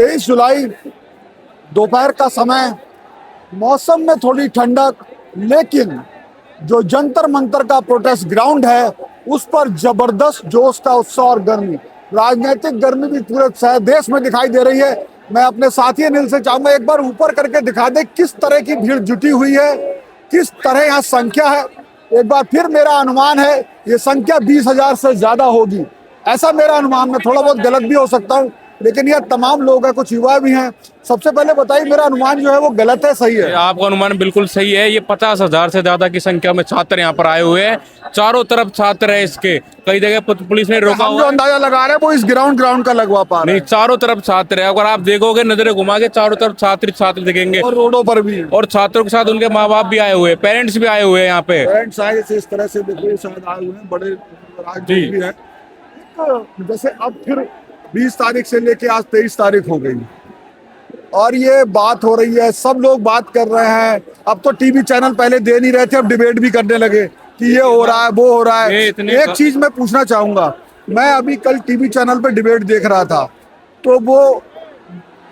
23 जुलाई दोपहर का समय, मौसम में थोड़ी ठंडक, लेकिन जो जंतर मंतर का प्रोटेस्ट ग्राउंड है उस पर जबरदस्त जोश का उत्साह और गर्मी, राजनीतिक गर्मी भी पूरे देश में दिखाई दे रही है। मैं अपने साथी अनिल से चाहूंगा एक बार ऊपर करके दिखा दे किस तरह की भीड़ जुटी हुई है, किस तरह यहाँ संख्या है। एक बार फिर मेरा अनुमान है ये संख्या 20,000 से ज्यादा होगी, ऐसा मेरा अनुमान। मैं थोड़ा बहुत गलत भी हो सकता हूँ, लेकिन यह तमाम लोग हैं, कुछ युवा भी हैं। सबसे पहले बताइए मेरा अनुमान जो है वो गलत है सही है? आपका अनुमान बिल्कुल सही है। ये 50,000 से ज्यादा की संख्या में छात्र यहाँ पर आए हुए हैं। चारों तरफ छात्र है इसके, कई जगह पुलिस ने रोका हम जो अंदाजा लगा रहे हैं वो इस ग्राउंड का लगवा पा रहे नहीं, चारों तरफ छात्र है। अगर आप देखोगे नजरें घुमा के चारों तरफ छात्र दिखेंगे, और रोडों पर भी, और छात्रों के साथ उनके माँ बाप भी आए हुए हैं, पेरेंट्स भी आए हुए हैं यहाँ पे। पेरेंट्स आए इस तरह से देखिए शायद आए हुए हैं, बड़े राजनीतिक भी हैं। जैसे अब फिर 20 तारीख से लेके आज 23 तारीख हो गई और ये बात हो रही है, सब लोग बात कर रहे हैं। अब तो टीवी चैनल पहले दे नहीं रहे थे, अब डिबेट भी करने लगे कि ये हो रहा है वो हो रहा है। एक चीज मैं पूछना चाहूंगा, मैं अभी कल टीवी चैनल पे डिबेट देख रहा था तो वो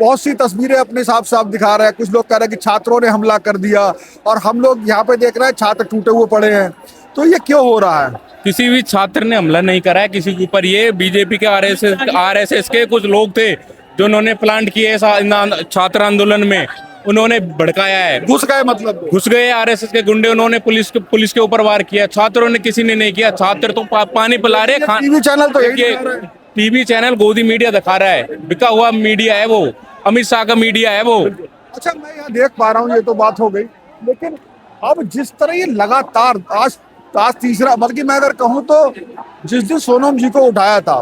बहुत सी तस्वीरें अपने साफ दिखा रहे हैं। कुछ लोग कह रहे हैं कि छात्रों ने हमला कर दिया और हम लोग यहाँ पे देख रहे हैं छात्र टूटे हुए पड़े हैं। तो ये क्यों हो रहा है? किसी भी छात्र ने हमला नहीं करा है किसी के ऊपर। ये बीजेपी के आरएसएस के कुछ लोग थे जो उन्होंने प्लांट किए छात्र आंदोलन में, उन्होंने भड़काया है। घुस गए आरएसएस के गुंडे, उन्होंने पुलिस के ऊपर वार किया। छात्रों ने किसी ने नहीं किया। छात्र तो पानी पिला रहे। टीवी चैनल तो टीवी चैनल गोदी मीडिया दिखा रहा है, बिका हुआ मीडिया है वो, अमित शाह का मीडिया है वो। अच्छा, मैं यहाँ देख पा रहा हूँ, ये तो बात हो गई, लेकिन अब जिस तरह ये लगातार आज तीसरा, बल्कि मैं अगर कहूँ तो जिस दिन सोनम जी को उठाया था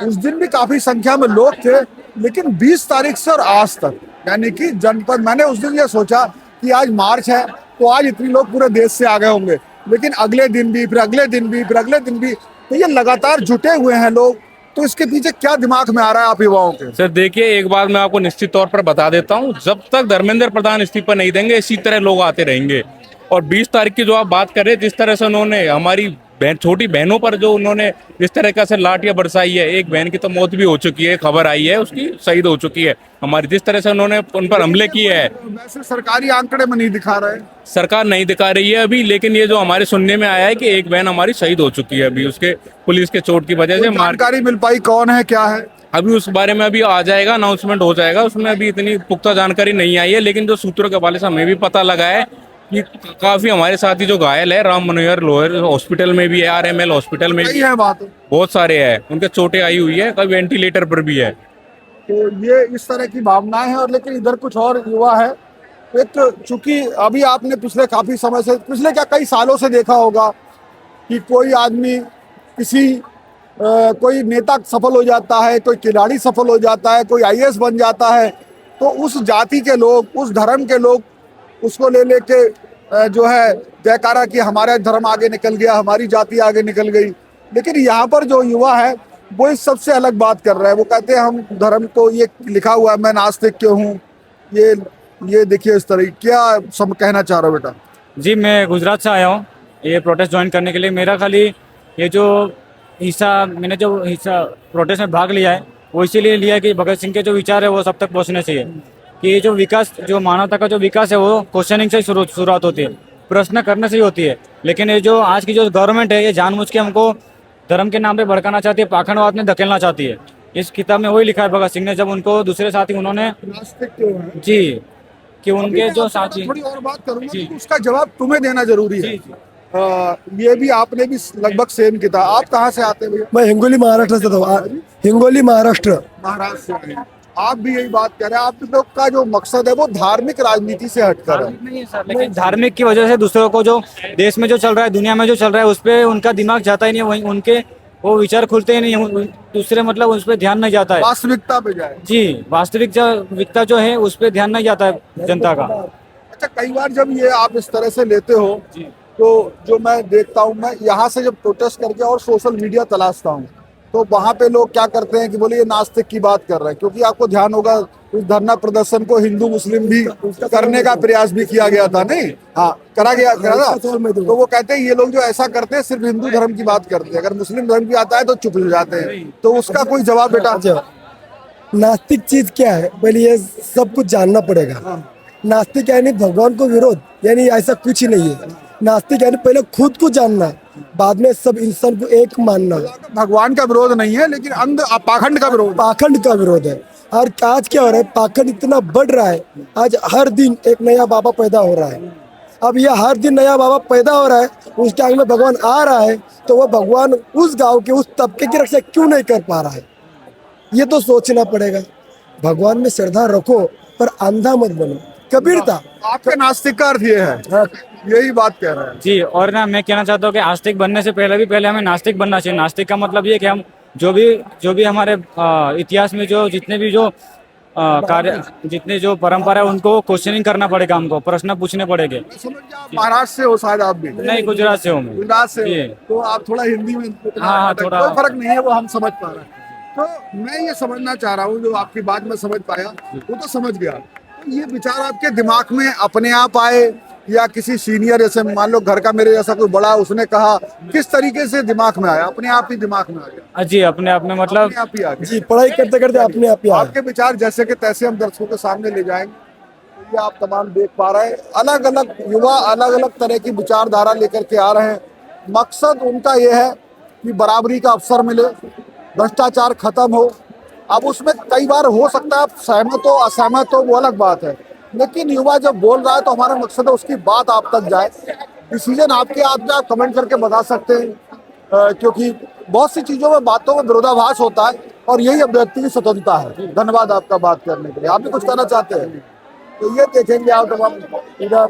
उस दिन भी काफी संख्या में लोग थे, लेकिन 20 तारीख से और आज तक, यानी कि जनपद, मैंने उस दिन ये सोचा कि आज मार्च है तो आज इतने लोग पूरे देश से आ गए होंगे, लेकिन अगले दिन भी, फिर अगले दिन भी, फिर अगले दिन भी, तो ये लगातार जुटे हुए हैं लोग। तो इसके पीछे क्या दिमाग में आ रहा है आप युवाओं के? सर देखिए, एक बात मैं आपको निश्चित तौर पर बता देता हूँ, जब तक धर्मेंद्र प्रधान इस्तीफा नहीं देंगे इसी तरह लोग आते रहेंगे। और 20 तारीख की जो आप बात कर रहे हैं, जिस तरह से उन्होंने हमारी छोटी बहनों पर जो उन्होंने जिस तरह से लाठियां बरसाई है, एक बहन की तो मौत भी हो चुकी है, खबर आई है उसकी, शहीद हो चुकी है हमारी। जिस तरह से उन्होंने उन पर हमले किए हैं, वैसे सरकारी आंकड़े में नहीं दिखा रहे, सरकार नहीं दिखा रही है अभी, लेकिन ये जो हमारे सुनने में आया है कि एक बहन हमारी शहीद हो चुकी है अभी, उसके पुलिस के चोट की वजह से। जानकारी मिल पाई कौन है क्या है? अभी उस बारे में अभी आ जाएगा, अनाउंसमेंट हो जाएगा, उसमें अभी इतनी पुख्ता जानकारी नहीं आई है। लेकिन जो सूत्रों के हवाले से हमें भी पता लगा है कि काफी हमारे साथी जो घायल है, राम मनोहर लोहिया हॉस्पिटल में भी है, आरएमएल हॉस्पिटल में भी है, बात बहुत सारे हैं, उनके चोटें आई हुई है, कभी वेंटिलेटर पर भी है। तो ये इस तरह की भावनाएं हैं। और लेकिन इधर कुछ और युवा है, एक चूंकि अभी आपने पिछले काफी समय से, पिछले क्या कई सालों से देखा होगा कि कोई आदमी कोई नेता सफल हो जाता है, कोई खिलाड़ी सफल हो जाता है, कोई आईएएस बन जाता है, तो उस जाति के लोग, उस धर्म के लोग उसको ले लेके जो है जयकारा कि हमारा धर्म आगे निकल गया, हमारी जाति आगे निकल गई। लेकिन यहाँ पर जो युवा है वो इस सबसे अलग बात कर रहा है। वो कहते हैं हम धर्म को, ये लिखा हुआ है मैं नास्तिक क्यों हूँ, ये देखिए इस तरह। क्या सब कहना चाह रहे हो बेटा? जी, मैं गुजरात से आया हूँ ये प्रोटेस्ट ज्वाइन करने के लिए। मेरा खाली ये जो मैंने जो हिस्सा प्रोटेस्ट में भाग लिया है वो इसीलिए लिया कि भगत सिंह के जो विचार है वो सब तक पहुँचने चाहिए। कि ये जो विकास, जो मानवता का जो विकास है वो क्वेश्चनिंग से शुरुआत होती है, प्रश्न करने से ही होती है। लेकिन ये जो आज की जो गवर्नमेंट है ये जानबूझ के हमको धर्म के नाम पे भड़काना चाहती है, पाखंडवाद में धकेलना चाहती है। इस किताब में वही लिखा है भगत सिंह ने, जब उनको दूसरे साथी उन्होंने जी कि उनके जो साथी, थोड़ी और बात करूंगा तो उसका जवाब तुम्हें देना जरूरी है। ये भी आपने भी लगभग सेम किताब। आप कहाँ से आते हैं भैया? मैं हिंगोली महाराष्ट्र से था। हिंगोली महाराष्ट्र से। आप भी यही बात कर रहे हैं, आप लोग का जो मकसद है वो धार्मिक राजनीति से हटकर है। नहीं है सर, लेकिन धार्मिक की वजह से दूसरों को, जो देश में जो चल रहा है, दुनिया में जो चल रहा है, उस पर उनका दिमाग जाता ही नहीं है। वहीं उनके वो विचार खुलते ही नहीं, दूसरे मतलब उस पर ध्यान नहीं जाता है, वास्तविकता पे जाए। जी, वास्तविकता जो है उस पर ध्यान नहीं जाता है जनता का। अच्छा, कई बार जब ये आप इस तरह से लेते हो तो जो मैं देखता हूँ, मैं यहाँ से जब प्रोटेस्ट करके और सोशल मीडिया तलाशता हूँ तो वहाँ पे लोग क्या करते हैं कि बोले ये नास्तिक की बात कर रहे हैं। क्योंकि आपको ध्यान होगा उस धरना प्रदर्शन को हिंदू मुस्लिम भी करने का प्रयास भी किया गया था, नहीं? हाँ, करा था। तो वो कहते हैं ये लोग जो ऐसा करते हैं सिर्फ हिंदू धर्म की बात करते हैं, अगर मुस्लिम धर्म की आता है तो चुप हो जाते हैं। तो उसका कोई जवाब बेटा? नास्तिक चीज क्या है, पहले ये सब कुछ जानना पड़ेगा। नास्तिक यानी भगवान को विरोध, यानी ऐसा कुछ ही नहीं है। नास्तिक यानी पहले खुद को जानना, बाद में सब इंसान को एक मानना। भगवान का विरोध नहीं है, लेकिन अंध पाखंड का विरोध। पाखंड का विरोध है। और आज क्या हो रहा है, पाखंड इतना बढ़ रहा है। आज हर दिन एक नया बाबा पैदा हो रहा है। अब ये हर दिन नया बाबा पैदा हो रहा है, उस टाइम में भगवान आ रहा है, तो वो भगवान उस गांव के उस तबके की रक्षा क्यों नहीं कर पा रहा है, ये तो सोचना पड़ेगा। भगवान में श्रद्धा रखो, पर अंधा मत बनो। कबीर था। आपके नास्तिक का अर्थ ये है, यही बात कह रहे हैं। जी, और ना मैं कहना चाहता हूँ कि आस्तिक बनने से पहले हमें नास्तिक बनना चाहिए। नास्तिक का मतलब ये कि हम जो भी हमारे इतिहास में जो जितने भी जो कार्य, जितने जो परंपरा है, उनको क्वेश्चनिंग करना पड़ेगा, हमको प्रश्न पूछने पड़ेंगे। समझ गया, आप महाराष्ट्र से हो शायद आप भी? नहीं, गुजरात से हूँ मैं। गुजरात से जी। हो, तो आप थोड़ा हिंदी में हाँ, थोड़ा। कोई फर्क नहीं है, वो हम समझ पा रहे हैं। तो मैं ये समझना चाह रहा हूँ, जो आपकी बात में समझ पाया वो तो समझ गया। तो ये विचार आपके दिमाग में अपने आप आए, या किसी सीनियर, जैसे मान लो घर का मेरे जैसा कोई बड़ा, उसने कहा, किस तरीके से दिमाग में आया? अपने आप ही दिमाग में आ गया? जी, अपने आप में मतलब अपने आप ही आ गया। जी, पढ़ाई करते करते अपने आप ही आया। आपके विचार जैसे कि तैसे हम दर्शकों के सामने ले जाएंगे। तो ये आप तमाम देख पा रहे हैं, अलग अलग युवा अलग अलग तरह की विचारधारा लेकर के आ रहे हैं। मकसद उनका ये है कि बराबरी का अवसर मिले, भ्रष्टाचार खत्म हो। अब उसमें कई बार हो सकता है आप सहमत हो, असहमत हो, वो अलग बात है, लेकिन युवा जब बोल रहा है तो हमारा मकसद है उसकी बात आप तक जाए। डिसीजन आपके हाथ में, आप कमेंट करके बता सकते हैं, क्योंकि बहुत सी चीजों में, बातों में विरोधाभास होता है, और यही अभिव्यक्ति की स्वतंत्रता है। धन्यवाद आपका बात करने के लिए। आप भी कुछ कहना चाहते हैं? तो ये देखेंगे आप, तो हम इधर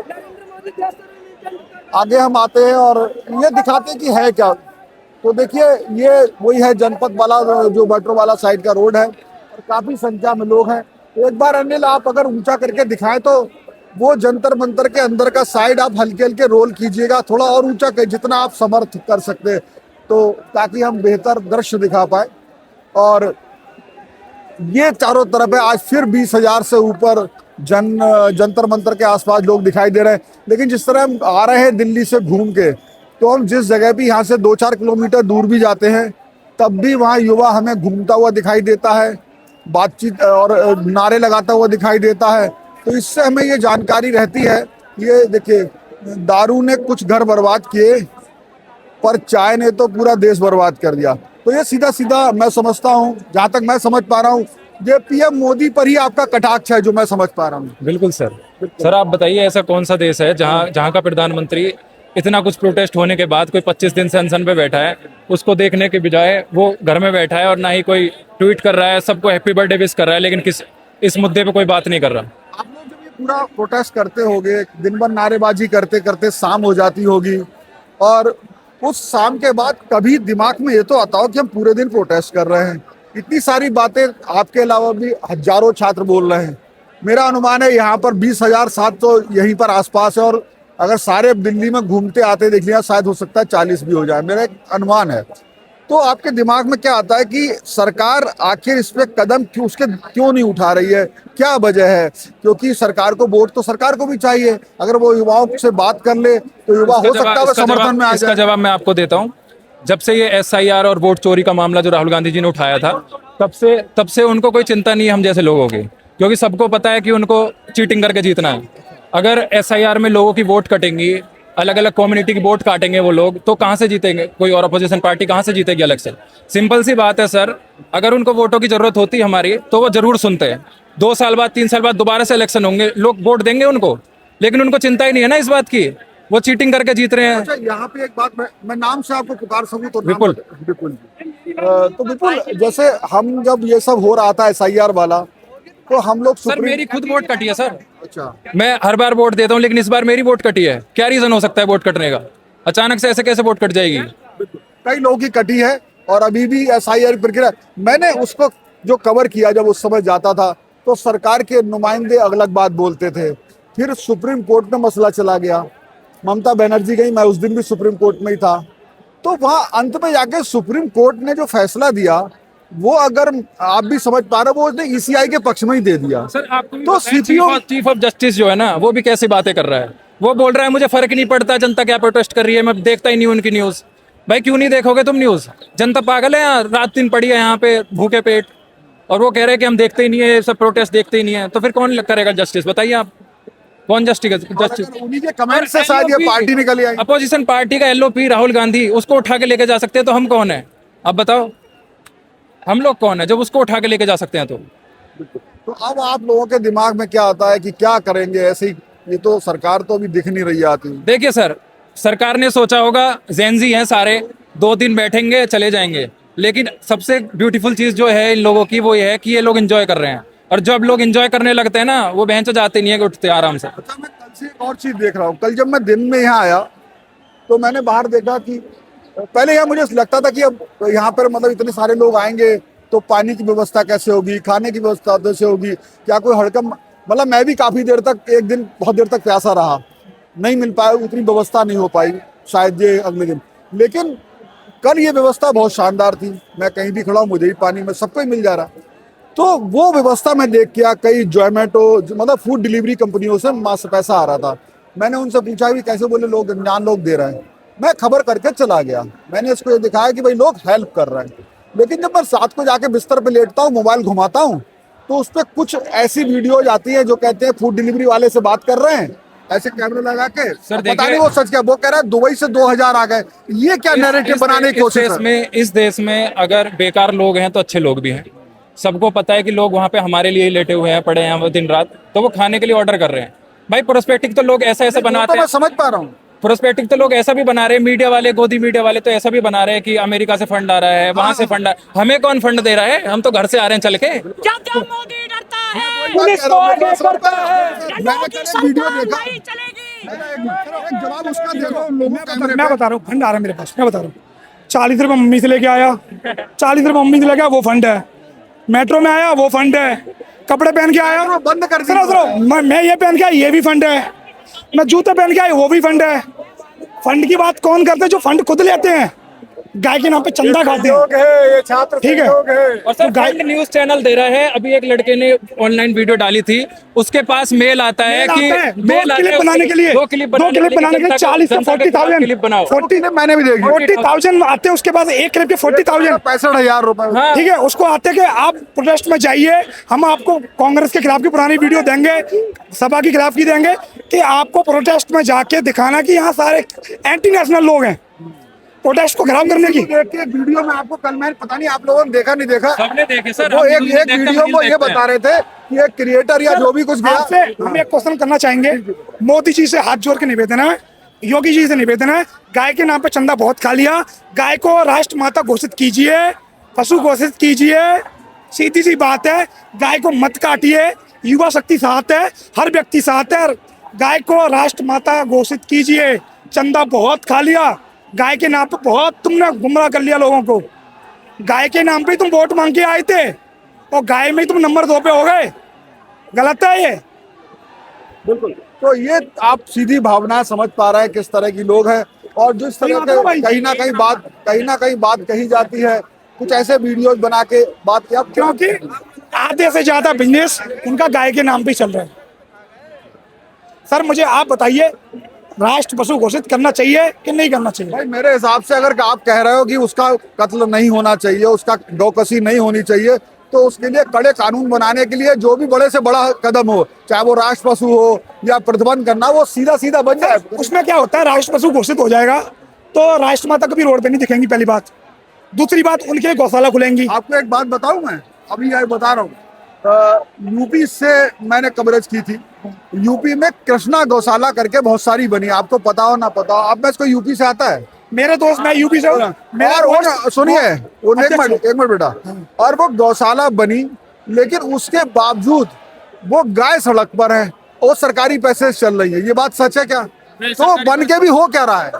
आगे हम आते हैं और ये दिखाते हैं कि है क्या। तो देखिए, ये वही है जनपद वाला, जो मेट्रो वाला साइड का रोड है, और काफी संख्या में लोग हैं। एक बार अनिल, आप अगर ऊंचा करके दिखाएं तो वो जंतर मंतर के अंदर का साइड आप हल्के हल्के रोल कीजिएगा, थोड़ा और ऊंचा कर, जितना आप समर्थ कर सकते हैं, तो ताकि हम बेहतर दृश्य दिखा पाए। और ये चारों तरफ है, आज फिर 20,000 से ऊपर जंतर मंतर के आसपास लोग दिखाई दे रहे हैं। लेकिन जिस तरह हम आ रहे हैं दिल्ली से घूम के, तो हम जिस जगह भी यहाँ से 2-4 किलोमीटर दूर भी जाते हैं, तब भी वहाँ युवा हमें घूमता हुआ दिखाई देता है, बातचीत और नारे लगाता हुआ दिखाई देता है। तो इससे हमें ये जानकारी रहती है। ये देखिए, दारू ने कुछ घर बर्बाद किए, पर चाय ने तो पूरा देश बर्बाद कर दिया। तो ये सीधा सीधा मैं समझता हूँ, जहाँ तक मैं समझ पा रहा हूँ, ये पीएम मोदी पर ही आपका कटाक्ष है, जो मैं समझ पा रहा हूँ। बिल्कुल सर। सर आप बताइए, ऐसा कौन सा देश है जहाँ का प्रधानमंत्री इतना कुछ प्रोटेस्ट होने के बाद कोई 25 दिन से अनशन पे बैठा है, उसको देखने के बजाय वो घर में बैठा है, और ना ही कोई ट्वीट कर रहा है, सबको हैप्पी बर्थडे विश कर रहा है, लेकिन इस मुद्दे पे कोई बात नहीं कर रहा। आप लोग जब ये पूरा प्रोटेस्ट करते होगे, दिन भर नारेबाजी करते करते शाम हो जाती होगी, और उस शाम के बाद कभी दिमाग में ये तो आता हो कि हम पूरे दिन प्रोटेस्ट कर रहे हैं। इतनी सारी बातें, आपके अलावा भी हजारों छात्र बोल रहे हैं। मेरा अनुमान है यहाँ पर 20,000 छात्र तो यहीं पर आसपास है, और अगर सारे दिल्ली में घूमते आते देख लिया, शायद हो सकता है 40 भी हो जाए, मेरा एक अनुमान है। तो आपके दिमाग में क्या आता है कि सरकार आखिर इस पे कदम क्यों नहीं उठा रही है? क्या वजह है? क्योंकि सरकार को वोट तो सरकार को भी चाहिए। अगर वो युवाओं से बात कर ले तो युवा हो सकता है वो समर्थन में आ इसका जाए। जवाब मैं आपको देता हूँ। जब से ये SIR और वोट चोरी का मामला जो राहुल गांधी जी ने उठाया था, तब से उनको कोई चिंता नहीं है हम जैसे लोगों की, क्योंकि सबको पता है कि उनको चीटिंग करके जीतना है। अगर SIR में लोगों की वोट कटेंगी, अलग अलग कम्युनिटी की वोट काटेंगे वो लोग, तो कहाँ से जीतेंगे? कोई और अपोजिशन पार्टी कहाँ से जीतेगी इलेक्शन? सिंपल सी बात है सर। अगर उनको वोटों की जरूरत होती है हमारी, तो वो जरूर सुनते हैं। 2 साल बाद, 3 साल बाद दोबारा से इलेक्शन होंगे, लोग वोट देंगे उनको, लेकिन उनको चिंता ही नहीं है ना इस बात की, वो चीटिंग करके जीत रहे हैं। अच्छा, यहाँ पे एक बात मैं नाम से आपको पुकार सकूं तो? विपुल। विपुल। तो विपुल, जैसे हम जब ये सब हो रहा था SIR वाला, तो हम लोग सर मेरी खुद वोट कटी है सर। अच्छा, मैं हर बार वोट देता हूँ, लेकिन इस बार मेरी वोट कटी है। क्या रीजन हो सकता है वोट कटने का? अचानक से ऐसे कैसे वोट कट जाएगी? कई लोगों की कटी है, और अभी भी SIR प्रक्रिया मैंने उसको जो कवर किया, जब उस समय जाता था तो सरकार के नुमाइंदे अलग बात बोलते थे। फिर सुप्रीम कोर्ट में मसला चला गया, ममता बनर्जी गई, मैं उस दिन भी सुप्रीम कोर्ट में ही था। तो वहाँ अंत में जाके सुप्रीम कोर्ट ने जो फैसला दिया, वो अगर आप भी समझ पा रहे हो, वो उसने ECI के पक्ष में ही दे दिया। सर आपको तो CPO चीफ ऑफ जस्टिस जो है ना, वो भी कैसी बातें कर रहा है। वो बोल रहा है मुझे फर्क नहीं पड़ता जनता क्या प्रोटेस्ट कर रही है, मैं देखता ही नहीं उनकी न्यूज। भाई क्यों नहीं देखोगे तुम न्यूज? जनता पागल है यहाँ, रात दिन पड़ी है यहाँ पे भूखे पेट। और वो कह रहे हैं कि हम देखते ही नहीं है, ये सब प्रोटेस्ट देखते ही नहीं है, तो फिर कौन करेगा जस्टिस? बताइए आप, कौन जस्टिस? उन्हीं के कमेंट से शायद ये पार्टी निकली आई। अपोजिशन पार्टी का एलओपी राहुल गांधी, उसको उठा के लेके जा सकते हैं तो हम कौन है? अब बताओ, हम लोग कौन है जब उसको उठा के लेके जा सकते हैं? तो अब आप लोगों के दिमाग में क्या आता है कि क्या करेंगे? ऐसे ही ये तो सरकार तो अभी दिख नहीं रही आती। देखिए सर, सरकार ने सोचा होगा जेनजी हैं सारे, 2 दिन बैठेंगे चले जाएंगे, लेकिन सबसे ब्यूटीफुल चीज जो है इन लोगों की वो ये है कि ये लोग एंजॉय कर रहे हैं, और जब लोग एंजॉय करने लगते हैं ना, वो बहन जाते नहीं है कि उठते आराम से। अच्छा, मैं कल से एक और चीज देख रहा हूँ। कल जब मैं दिन में यहाँ आया तो मैंने बाहर देखा कि पहले यहाँ मुझे लगता था कि अब यहाँ पर मतलब इतने सारे लोग आएंगे तो पानी की व्यवस्था कैसे होगी, खाने की व्यवस्था कैसे होगी, क्या कोई हड़कम, मतलब मैं भी काफी देर तक, एक दिन बहुत देर तक प्यासा रहा, नहीं मिल पाया, उतनी व्यवस्था नहीं हो पाई शायद ये अगले दिन। लेकिन कल ये व्यवस्था बहुत शानदार थी। मैं कहीं भी खड़ा हूँ मुझे ही पानी में सबको ही मिल जा रहा। तो वो व्यवस्था मैं देख के कई जोमेटो मतलब फूड डिलीवरी कंपनियों से पैसा आ रहा था। मैंने उनसे पूछा भी कैसे, बोले लोग अनजान लोग दे रहे हैं। मैं खबर करके चला गया, मैंने इसको ये दिखाया कि भाई लोग हेल्प कर रहे हैं। लेकिन जब मैं रात को जाके बिस्तर पे लेटता हूँ, मोबाइल घुमाता हूँ, तो उस पर कुछ ऐसी वीडियोज आती है जो कहते हैं फूड डिलीवरी वाले से बात कर रहे हैं, ऐसे कैमरे लगा के। सर पता नहीं वो सच क्या, वो कह रहा है दुबई से 2000 आ गए। ये क्या नैरेटिव बनाने की कोशिश है? इस देश में अगर बेकार लोग हैं तो अच्छे लोग भी हैं। सबको पता है कि लोग वहाँ पे हमारे लिए ही लेटे हुए हैं, पड़े हैं वो दिन रात, तो वो खाने के लिए ऑर्डर कर रहे हैं। भाई प्रोस्पेक्टिव तो लोग ऐसा ऐसा बनाते तो मैं हैं, समझ पा रहा हूँ। प्रोस्पेक्टिव तो लोग ऐसा भी बना रहे हैं, मीडिया वाले, गोदी मीडिया वाले तो ऐसा भी बना रहे हैं कि अमेरिका से फंड आ रहा है, वहां से फंड आ, हमें कौन फंड दे रहा है? हम तो घर से आ रहे हैं चल के। जब जब मोदी डरता है, पुलिस को आगे करता है। मैंने जनों कल की एक वीडियो सरकार देखा, नहीं चलेगी। एक जवाब उसका देखो लोगों कैमरे मैं पे। बता रहा हूँ, फंड आ रहा है मेरे पास, मैं बता रहा हूँ। 40 रुपये मम्मी से लेके आया, 40 रुपये मम्मी से लेके आया, वो फंड है। मेट्रो में आया, वो फंड है। कपड़े पहन के आया, मेट्रो बंद कर दी। सुनो, मैं ये पहन के आया, ये भी फंड है। मैं जूते पहन के आया, वो भी फंड है। फंड की बात कौन करते हैं? जो फंड खुद लेते हैं, गाय के नाम पे चंदा खाते हैं। ये छात्र ठीक है। और सर फंड न्यूज चैनल दे रहा है। अभी एक लड़के ने ऑनलाइन वीडियो डाली थी, उसके पास मेल आता है कि दो क्लिप बनाने के लिए 40 से 40,000 बनाओ। 40 मैंने भी देखी। 40,000 आते हैं, उसके बाद एक क्लिप के 40,000। 65,000 रुपए। हाँ। ठीक है, उसको आते कि आप प्रोटेस्ट में जाइए, हम आपको कांग्रेस के खिलाफ की पुरानी वीडियो देंगे, सपा के खिलाफ की देंगे, कि आपको प्रोटेस्ट में जाके दिखाना कि यहाँ सारे एंटी नेशनल लोग हैं प्रोटेस्ट को खराब करने की। देख के वीडियो में आपको कल मैंने पता नहीं आप लोगों ने देखा नहीं देखा, सबने देखे सर। वो हम एक न्यूज़ देखते हैं, वीडियो हम को न्यूज़ ये देखते हैं। बता रहे थे कि एक क्रिएटर या जो भी कुछ गया। आपसे हम एक क्वेश्चन करना चाहेंगे, मोदी जी से हाथ जोड़ के निवेदन है, योगी जी से निवेदन है, गाय के नाम पे चंदा बहुत खा लिया, गाय को राष्ट्र माता घोषित कीजिए, पशु घोषित कीजिए, सीधी सी बात है, गाय को मत काटिए। युवा शक्ति साथ है, हर व्यक्ति साथ है, गाय को राष्ट्र माता घोषित कीजिए। चंदा बहुत खा लिया, गाय के नाम पे बहुत तुमने गुमराह कर लिया लोगों को। गाय के नाम पे तुम वोट मांग के आए थे और गाय में ही तुम नंबर 2 पे हो गए। गलत है ये। बिल्कुल। तो ये आप सीधी भावना समझ पा रहे हैं किस तरह की लोग हैं, और जिस तरह के कहीं ना कहीं बात कही जाती है, कुछ ऐसे वीडियोज बना के बात किया, क्योंकि आधे से ज्यादा बिजनेस उनका गाय के नाम पे चल रहा है। सर मुझे आप बताइए, राष्ट्र पशु घोषित करना चाहिए कि नहीं करना चाहिए? भाई मेरे हिसाब से अगर आप कह रहे हो कि उसका कत्ल नहीं होना चाहिए, उसका गौकसी नहीं होनी चाहिए, तो उसके लिए कड़े कानून बनाने के लिए जो भी बड़े से बड़ा कदम हो, चाहे वो राष्ट्र पशु हो या प्रतिबंध करना, वो सीधा सीधा बन जाए। उसमें क्या होता है, राष्ट्र पशु घोषित हो जाएगा तो राष्ट्र माता कभी रोड पे नहीं दिखेंगी, पहली बात। दूसरी बात, उनके लिए गौशाला खुलेंगी। आपको एक बात बताऊं, मैं अभी यही बता रहा हूँ, यूपी से मैंने कवरेज की थी। यूपी में कृष्णा गौशाला करके बहुत सारी बनी, आपको पता हो ना पता हो। अब मैं इसको यूपी से आता है, मेरे दोस्त, मैं यूपी से हूँ। और वो सुनिए, एक मिनट बेटा, और वो गौशाला बनी, लेकिन उसके बावजूद वो गाय सड़क पर है और सरकारी पैसे से चल रही है। ये बात सच है क्या? तो बन के भी हो क्या रहा है?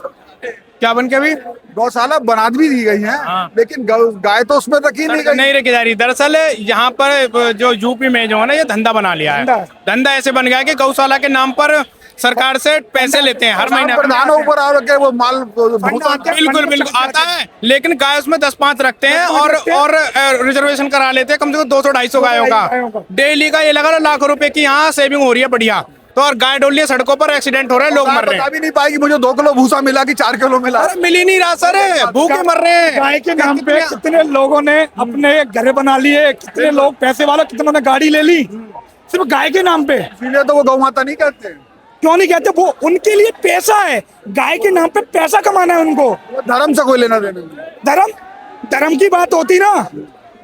क्या बन के भी गौशाला बना भी दी गई है, लेकिन गाय तो उसमें रखी नहीं गई। नहीं रखी जा रही। दरअसल यहाँ पर जो यूपी में जो है ना, ये धंधा बना लिया है। धंधा ऐसे बन गया है कि गौशाला के नाम पर सरकार से पैसे लेते हैं हर महीने। प्रधानों ऊपर आ के वो माल बिल्कुल बिल्कुल आता है, लेकिन गाय उसमें 10-5 रखते हैं और रिजर्वेशन करा लेते हैं कम से कम 200-250 गायों का। डेली का ये लगा लाखों रुपए की यहाँ सेविंग हो रही है बढ़िया। तो और गाय डोल लिए सड़कों पर, एक्सीडेंट हो रहे हैं, लोग मर रहे बता हैं। भी नहीं पाएगी मुझे 2 किलो भूसा मिला कि 4 किलो मिला। अरे मिल ही नहीं रहा सर, भूखे मर रहे हैं। गाय के नाम पे कितने लोगों ने अपने घर बना लिए, कितने लोग पैसे वाले, कितनों ने गाड़ी ले ली सिर्फ गाय के नाम पे। इसीलिए तो वो गौ माता नहीं कहते, क्यों नहीं कहते? वो उनके लिए पैसा है, गाय के नाम पे पैसा कमाना है उनको। वो धर्म से कोई लेना देना नहीं। धर्म की बात होती ना,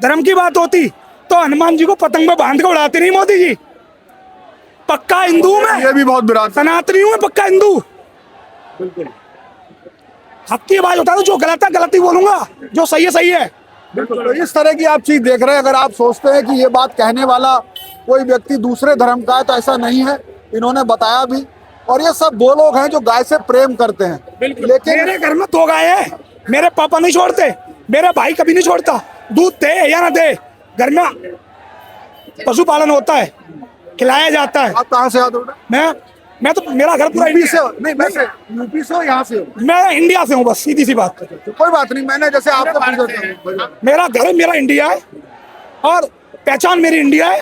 धर्म की बात होती तो हनुमान जी को पतंग में बांध के उड़ाते नहीं मोदी जी। पक्का हिंदू में, ये भी बहुत बुरा था। सनातनी हूं मैं, पक्का हिंदू। हक की आवाज उठा दो, जो गलत है गलत ही बोलूंगा, जो सही है सही है। बिल्कुल। तो इस तरह की आप चीज देख रहे हैं। अगर आप सोचते हैं कि ये बात कहने वाला कोई व्यक्ति दूसरे धर्म का है तो ऐसा नहीं है, इन्होंने बताया भी। और ये सब वो लोग हैं जो गाय से प्रेम करते हैं। लेकिन मेरे घर में 2 गाय है, मेरे पापा नहीं छोड़ते, मेरा भाई कभी नहीं छोड़ता। दूध दे या ना दे, घर में पशुपालन होता है, खिलाया जाता है। आप कहाँ से आते हो? मैं तो, मेरा घर पूरा यूपी से हो? नहीं, वैसे यूपी से हो, यहाँ से हो? मैं इंडिया से हूँ, बस सीधी सी बात। तो कोई बात नहीं, मैंने जैसे आपको पूछा था। मेरा घर मेरा इंडिया है और पहचान मेरी इंडिया है।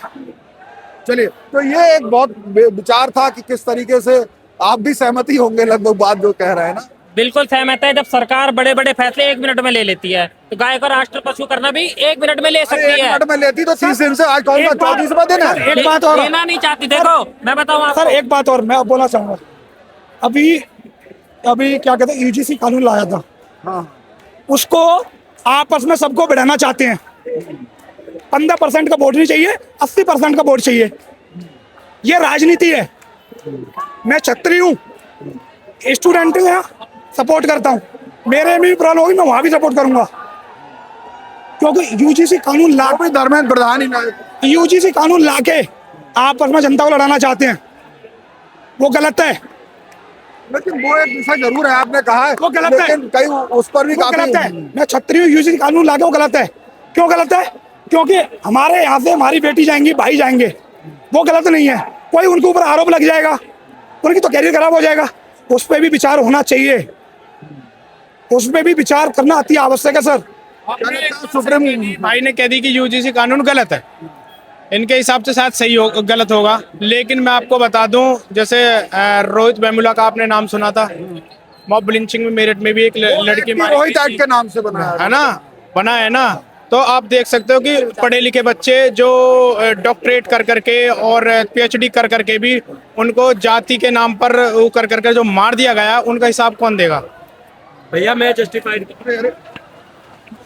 चलिए, तो ये एक बहुत विचार था कि किस तरीके से आप भी सहमति होंगे लगभग बात जो कह रहे हैं ना। बिल्कुल सहमत है। जब सरकार बड़े बड़े फैसले 1 मिनट में ले लेती है तो गाय को राष्ट्र पशु करना भी 1 मिनट में ले सकती 1 है। मिनट में लेती तो 30 दिन से आज कौन सा 34वां दिन है। एक बात और, लेना नहीं चाहती। देखो मैं बताऊँ आपको, सर एक बात और मैं बोलना चाहूंगा। अभी क्या कहते हैं, यूजीसी कानून लाया था, हाँ, उसको आपस में सबको बढ़ाना चाहते हैं। 15% का वोट नहीं चाहिए, 80% का वोट चाहिए। ये राजनीति है। मैं छत्री हूँ, स्टूडेंट हूँ, सपोर्ट करता हूँ। मेरे में भी प्रॉब्लम होगी, मैं वहां भी सपोर्ट करूंगा, क्योंकि यूजीसी कानून ला, कोई धर्मेंद्र प्रधान ही ना। यूजीसी कानून लाके आपस में जनता को लड़ाना चाहते हैं, वो गलत है। लेकिन वो एक विषय जरूर है, आपने कहा है वो गलत है। लेकिन कई उस पर भी वो काफी गलत है। मैं छत्री हूँ, यूजीसी कानून लाके वो गलत है। क्यों गलत है? क्योंकि हमारे यहाँ से हमारी बेटी जाएंगी, भाई जाएंगे, वो गलत नहीं है। कोई उनके ऊपर आरोप लग जाएगा, उनकी तो कैरियर खराब हो जाएगा। उस पर भी विचार होना चाहिए, उस पर भी विचार करना अति आवश्यक है सर। सुप्रीम भाई ने कह दी कि यूजीसी कानून गलत है, इनके हिसाब से शायद सही हो, गलत होगा। लेकिन मैं आपको बता दूं, जैसे रोहित वेमुला का आपने नाम सुना था, मॉब लिंचिंग में मेरठ में भी एक लड़की मारी रोहित गई एक्ट थी, के नाम से बनाया है ना, बना है ना। तो आप देख सकते हो कि पढ़े लिखे बच्चे जो डॉक्टरेट कर करके और पीएचडी कर करके भी उनको जाति के नाम पर वो कर करके जो मार दिया गया, उनका हिसाब कौन देगा? भैया मैं जस्टिफाइड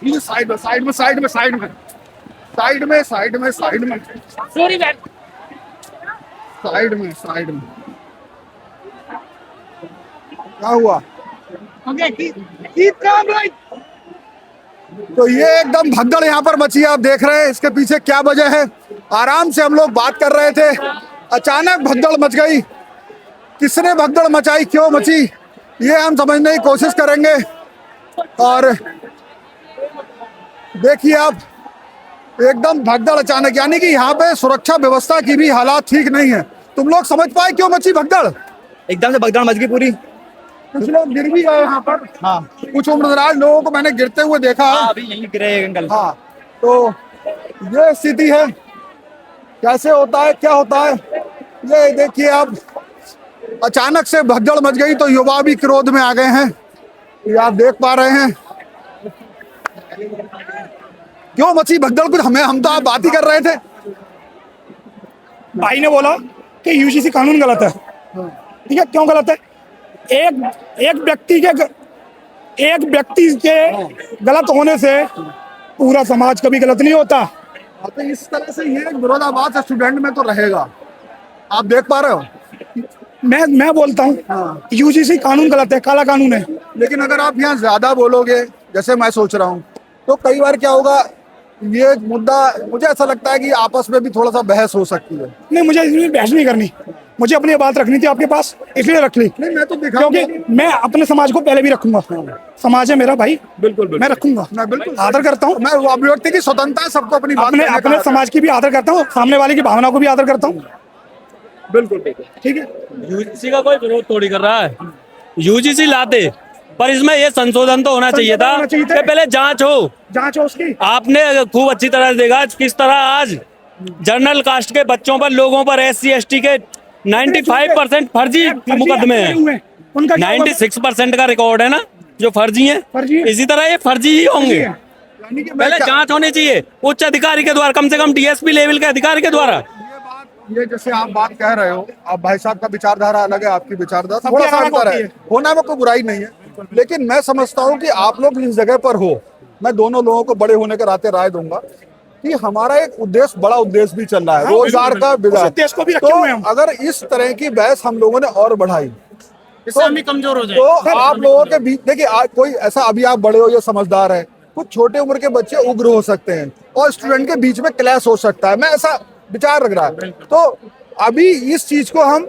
ये साइड में साइड में साइड में साइड में साइड में साइड में साइड में सॉरी बैक साइड में साइड में क्या हुआ? तो ये एकदम भगदड़ यहाँ पर मची है, आप देख रहे हैं। इसके पीछे क्या वजह है? आराम से हम लोग बात कर रहे थे, अचानक भगदड़ मच गई। किसने भगदड़ मचाई, क्यों मची, ये हम समझने की कोशिश करेंगे। और देखिए आप, एकदम भगदड़ अचानक, यानी कि यहाँ पे सुरक्षा व्यवस्था की भी हालात ठीक नहीं है। तुम लोग समझ पाए क्यों मची भगदड़? एकदम से भगदड़ मच गई पूरी। कुछ लोग गिर भी गए यहाँ पर। हाँ, कुछ उम्रदराज लोगों को मैंने गिरते हुए देखा है। अभी यहीं गिरे अंकल। हाँ, तो ये स्थिति है। कैसे होता है, क्या होता है, ये देखिए आप। अचानक से भगदड़ मच गई तो युवा भी क्रोध में आ गए हैं, ये आप देख पा रहे हैं। क्यों मची भगदड़? कुछ हम तो आप बात ही कर रहे थे। भाई ने बोला कि यूजीसी कानून गलत है। ठीक है, क्यों गलत है? एक व्यक्ति के गलत होने से पूरा समाज कभी गलत नहीं होता। तो इस तरह से ये एक विरोधाभास स्टूडेंट में तो रहेगा, आप देख पा रहे हो। मैं बोलता हूँ यूजीसी कानून गलत है, काला कानून है। लेकिन अगर आप यहाँ ज्यादा बोलोगे, जैसे मैं सोच रहा हूँ, तो कई बार क्या होगा, ये मुद्दा मुझे ऐसा लगता है कि आपस में भी थोड़ा सा बहस हो सकती है। नहीं, मुझे इसमें बहस नहीं करनी, मुझे अपनी बात रखनी थी आपके पास, इसलिए रख ली। नहीं, मैं तो दिखाऊंगा, क्योंकि मैं अपने समाज को पहले भी रखूंगा। समाज है मेरा भाई, बिल्कुल मैं रखूंगा, मैं बिल्कुल आदर करता हूँ। मैं अभिव्यक्ति की स्वतंत्रता है, सबको अपनी बात अपने कहने का अपने हक है। समाज की भी आदर करता हूँ, सामने वाले की भावना को भी आदर करता हूँ। बिल्कुल ठीक है, यूजीसी का कोई विरोध थोड़ी कर रहा है। यूजीसी लाते, पर इसमें ये संशोधन तो होना चाहिए था होना चाहिए था। कि पहले जांच हो। जांच हो उसकी। आपने खूब अच्छी तरह से देखा किस तरह आज जनरल कास्ट के बच्चों पर, लोगों पर, SC ST के 95% फर्जी मुकदमे हैं। उनका क्या हुआ? 96% का रिकॉर्ड है ना जो फर्जी है। फर्जी है। इसी तरह ये फर्जी ही होंगे। यानी कि मैं पहले जांच होनी चाहिए उच्च अधिकारी के द्वारा, कम से कम डीएसपी लेवल के अधिकारी के द्वारा। ये जैसे आप बात कह रहे हो, अब भाई साहब का विचारधारा अलग है, आपकी विचारधारा थोड़ा सा अलग अंतर होती है, है। होना में कोई बुराई नहीं है, लेकिन मैं समझता हूँ कि आप लोग इस जगह पर हो, मैं दोनों लोगों को बड़े होने के नाते राय दूंगा कि हमारा एक उद्देश्य, बड़ा उद्देश्य भी चल रहा है, रोजगार का उस विकास। उद्देश्य को भी रखे तो हुए हैं हम। अगर इस तरह की बहस हम लोगों ने और बढ़ाई इससे हम भी कमजोर हो जाए। तो आप लोगों के बीच देखिए, आज कोई ऐसा, अभी आप बड़े हो, ये समझदार है, कुछ छोटे उम्र के बच्चे उग्र हो सकते हैं और स्टूडेंट के बीच में क्लैश हो सकता है, मैं ऐसा विचार रख रहा है। तो अभी इस चीज को हम,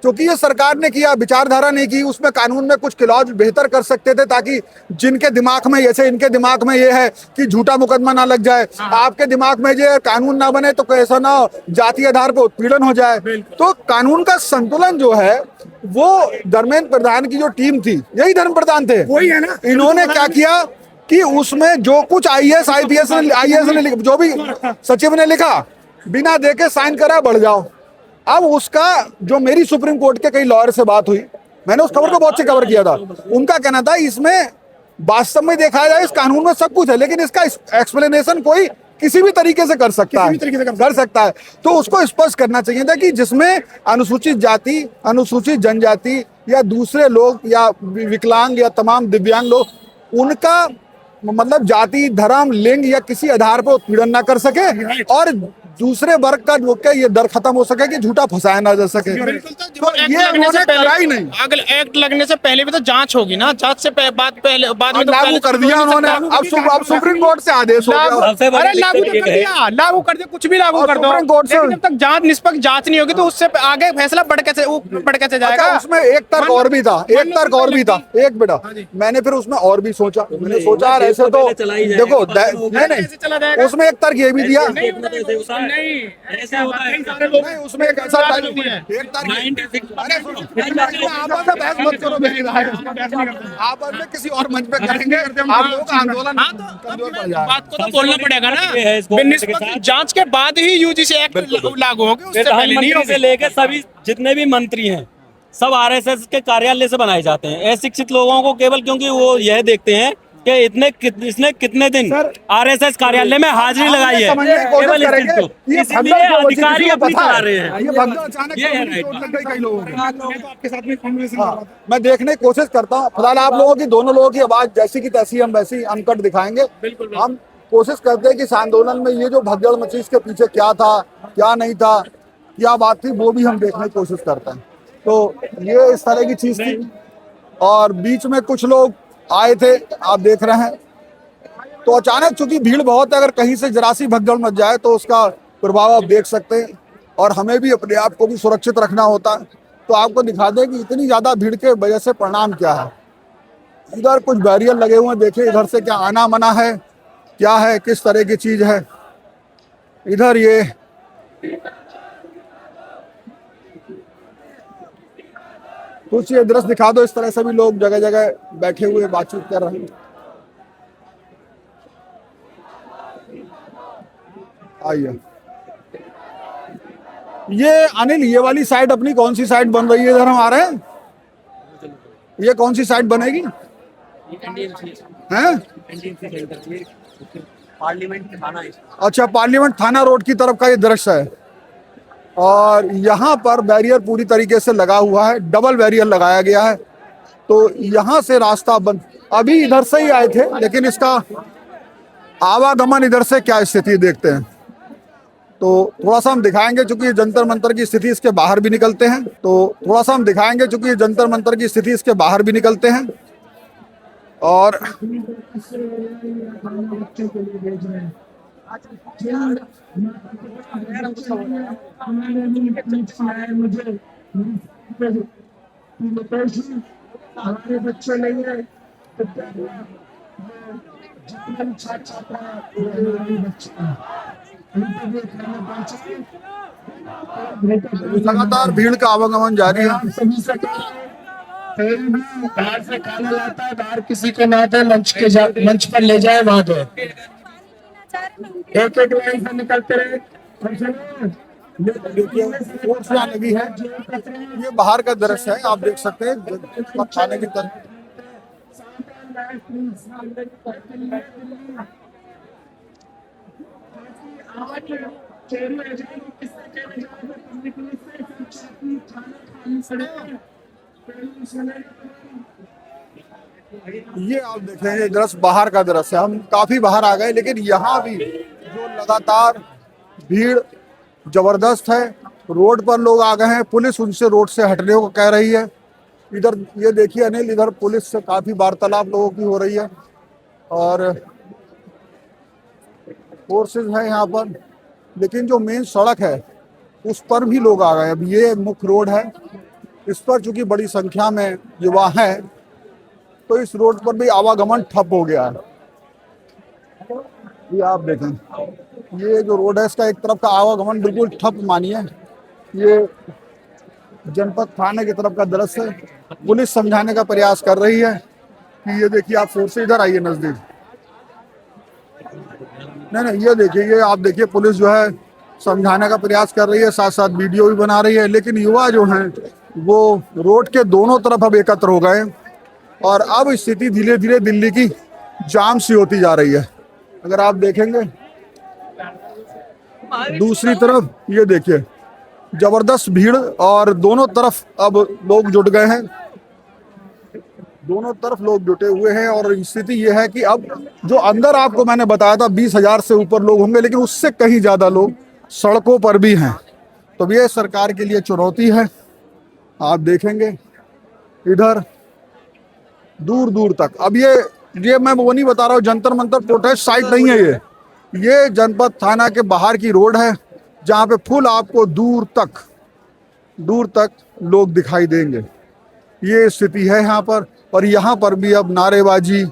क्योंकि ये सरकार ने किया, विचारधारा नहीं की, उसमें कानून में कुछ क्लॉज बेहतर कर सकते थे ताकि जिनके दिमाग में, जैसे इनके दिमाग में ये है कि झूठा मुकदमा ना लग जाए, आपके दिमाग में ये कानून ना बने तो कैसा ना जातीय आधार पर उत्पीड़न हो जाए। तो कानून का संतुलन जो है वो धर्मेंद्र प्रधान की जो टीम थी, यही धर्मेंद्र प्रधान थे, वही है ना। इन्होंने क्या किया कि उसमें जो कुछ आईएएस आईपीएस ने जो भी सचिव ने लिखा, बिना देखे साइन करा, बढ़ जाओ। अब उसका जो मेरी सुप्रीम कोर्ट के कई लॉयर से बात हुई, मैंने उस खबर को बहुत से कवर किया था, उनका कहना था इसमें वास्तव में देखा जाए इस कानून में सब कुछ है, लेकिन इसका एक्सप्लेनेशन कोई किसी भी तरीके से कर सकता है, कर सकता है। तो उसको स्पष्ट करना चाहिए था कि जिसमें अनुसूचित जाति, अनुसूचित जनजाति या दूसरे लोग या विकलांग या तमाम दिव्यांग लोग, उनका मतलब जाति, धर्म, लिंग या किसी आधार पर उत्पीड़न ना कर सके और दूसरे वर्ग का लोग का ये डर खत्म हो सके कि झूठा फंसाया ना जा सके। तो ये उन्होंने करा ही नहीं। अगर एक्ट लगने से पहले भी तो जांच होगी ना, जांच से बाद में तो लागू कर दिया उन्होंने। अब सुप्रीम कोर्ट से आदेश हो गया। अरे लागू तो कर दिया, लागू कर दिया, कुछ भी लागू कर दो, सुप्रीम कोर्ट से लेकिन जब तक जांच, निष्पक्ष जांच नहीं होगी तो उससे आगे फैसला बढ़ कैसे जाएगा। अच्छा, उसमें एक तर्क और भी था, एक बेटा, मैंने फिर उसमें और भी सोचा, मैंने सोचा यार ऐसे तो देखो, नहीं, उसमें एक तर्क ये भी दिया, नहीं ऐसे होता है। नहीं, उसमें एक ऐसा आपस में किसी और मंच पे करेंगे, आप लोग आंदोलन कमजोर पड़ जाएगा। बात को तो बोलना पड़ेगा ना, निष्पक्ष जांच के बाद ही यूजीसी एक्ट लागू होगी, उससे पहले नहीं प्रधानमंत्री से होगी। लेकर सभी जितने भी मंत्री हैं सब आरएसएस के कार्यालय से बनाए जाते हैं। अशिक्षित लोगों को केवल क्योंकि वो यह देखते हैं कि इसने कितने दिन आरएसएस कार्यालय में हाजिरी लगाई है, समझने की कोशिश केवल इस करेंगे। चीज को। ये इसीलिए भगदड़ जो बची अधिकारी किसी को अपनी पता चला है। रहे हैं। ये भगदड़ अचानक ये है किसी को right। चोट लग गई कई लोगों को। मैं तो आपके साथ में कॉन्वर्सेशन कर रहा था। मैं देखने की कोशिश करता हूँ, फिलहाल आप लोगों की, दोनों लोगों की आवाज जैसी की तैसी हम वैसी अनकट दिखाएंगे। हम कोशिश करते हैं कि इस आंदोलन में ये जो भगदड़ मची, इसके पीछे क्या था, क्या नहीं था, क्या बात थी, वो भी हम देखने की कोशिश करते हैं। तो ये इस तरह की चीज थी और बीच में कुछ लोग आए थे, आप देख रहे हैं। तो अचानक चूंकि भीड़ बहुत है, अगर कहीं से जरा सी भगदड़ मच जाए तो उसका प्रभाव आप देख सकते हैं और हमें भी अपने आप को भी सुरक्षित रखना होता है। तो आपको दिखा दें कि इतनी ज्यादा भीड़ के वजह से परिणाम क्या है। इधर कुछ बैरियर लगे हुए हैं, देखिए इधर से क्या आना मना है, क्या है, किस तरह की चीज है। इधर ये कुछ ये दृश्य दिखा दो, इस तरह से भी लोग जगह जगह बैठे हुए बातचीत कर रहे हैं। आइए, ये अनिल, ये वाली साइड अपनी कौन सी साइड बन रही है? इधर हम आ रहे हैं, ये कौन सी साइड बनेगी? हैं? अच्छा, पार्लियामेंट थाना रोड की तरफ का ये दृश्य है और यहाँ पर बैरियर पूरी तरीके से लगा हुआ है, डबल बैरियर लगाया गया है। तो यहाँ से रास्ता बंद, अभी इधर से ही आए थे, लेकिन इसका आवागमन इधर से क्या स्थिति देखते हैं। तो थोड़ा सा हम दिखाएंगे, चूंकि जंतर मंतर की स्थिति इसके बाहर भी निकलते हैं। तो थोड़ा सा हम दिखाएंगे, चूंकि जंतर मंतर की स्थिति इसके बाहर भी निकलते हैं। और हमारे बच्चे नहीं है, लगातार भीड़ का आवागमन जारी है। बाहर से खाना लाता है, बाहर किसी को ना दे, मंच पर ले जाए, वहां दे। एक एक लाइन से निकलते रहे। ये देखिए फोर्स यहाँ लगी है। ये बाहर का दृश्य है, आप देख सकते हैं जनपद थाने की तरफ। ये आप देख रहे हैं, ये दृश्य बाहर का दृश्य है। हम काफी बाहर आ गए, लेकिन यहाँ भी जो लगातार भीड़ जबरदस्त है। रोड पर लोग आ गए हैं, पुलिस उनसे रोड से हटने को कह रही है। इधर ये देखिए अनिल, इधर पुलिस से काफी वार्तालाप लोगों की हो रही है और फोर्सेस है यहाँ पर। लेकिन जो मेन सड़क है उस पर भी लोग आ गए। अब ये मुख्य रोड है, इस पर चूंकि बड़ी संख्या में युवा हैं तो इस रोड पर भी आवागमन ठप हो गया है। ये आप देखें, ये जो रोड है इसका एक तरफ का आवागमन बिल्कुल ठप मानिए। ये जनपद थाने की तरफ का दृश्य है। पुलिस समझाने का प्रयास कर रही है कि ये देखिए, आप फोर्स से इधर आइए नजदीक। नहीं, ये देखिए, ये आप देखिए पुलिस जो है समझाने का प्रयास कर रही है, साथ साथ वीडियो भी बना रही है। लेकिन युवा जो हैं वो रोड के दोनों तरफ अब एकत्र हो गए और अब स्थिति धीरे धीरे दिल्ली की जाम सी होती जा रही है। अगर आप देखेंगे दूसरी तरफ, ये देखिए जबरदस्त भीड़ और दोनों तरफ अब लोग जुट गए हैं, दोनों तरफ लोग जुटे हुए हैं। और स्थिति ये है कि अब जो अंदर आपको मैंने बताया था 20,000 से ऊपर लोग होंगे, लेकिन उससे कहीं ज्यादा लोग सड़कों पर भी हैं। तो ये सरकार के लिए चुनौती है। आप देखेंगे इधर दूर दूर तक। अब ये मैं वो नहीं बता रहा हूँ जंतर मंतर प्रोटेस्ट साइट नहीं है, ये जनपद थाना के बाहर की रोड है जहाँ पे फुल आपको दूर तक लोग दिखाई देंगे। ये स्थिति है यहाँ पर। और यहाँ पर भी अब नारेबाजी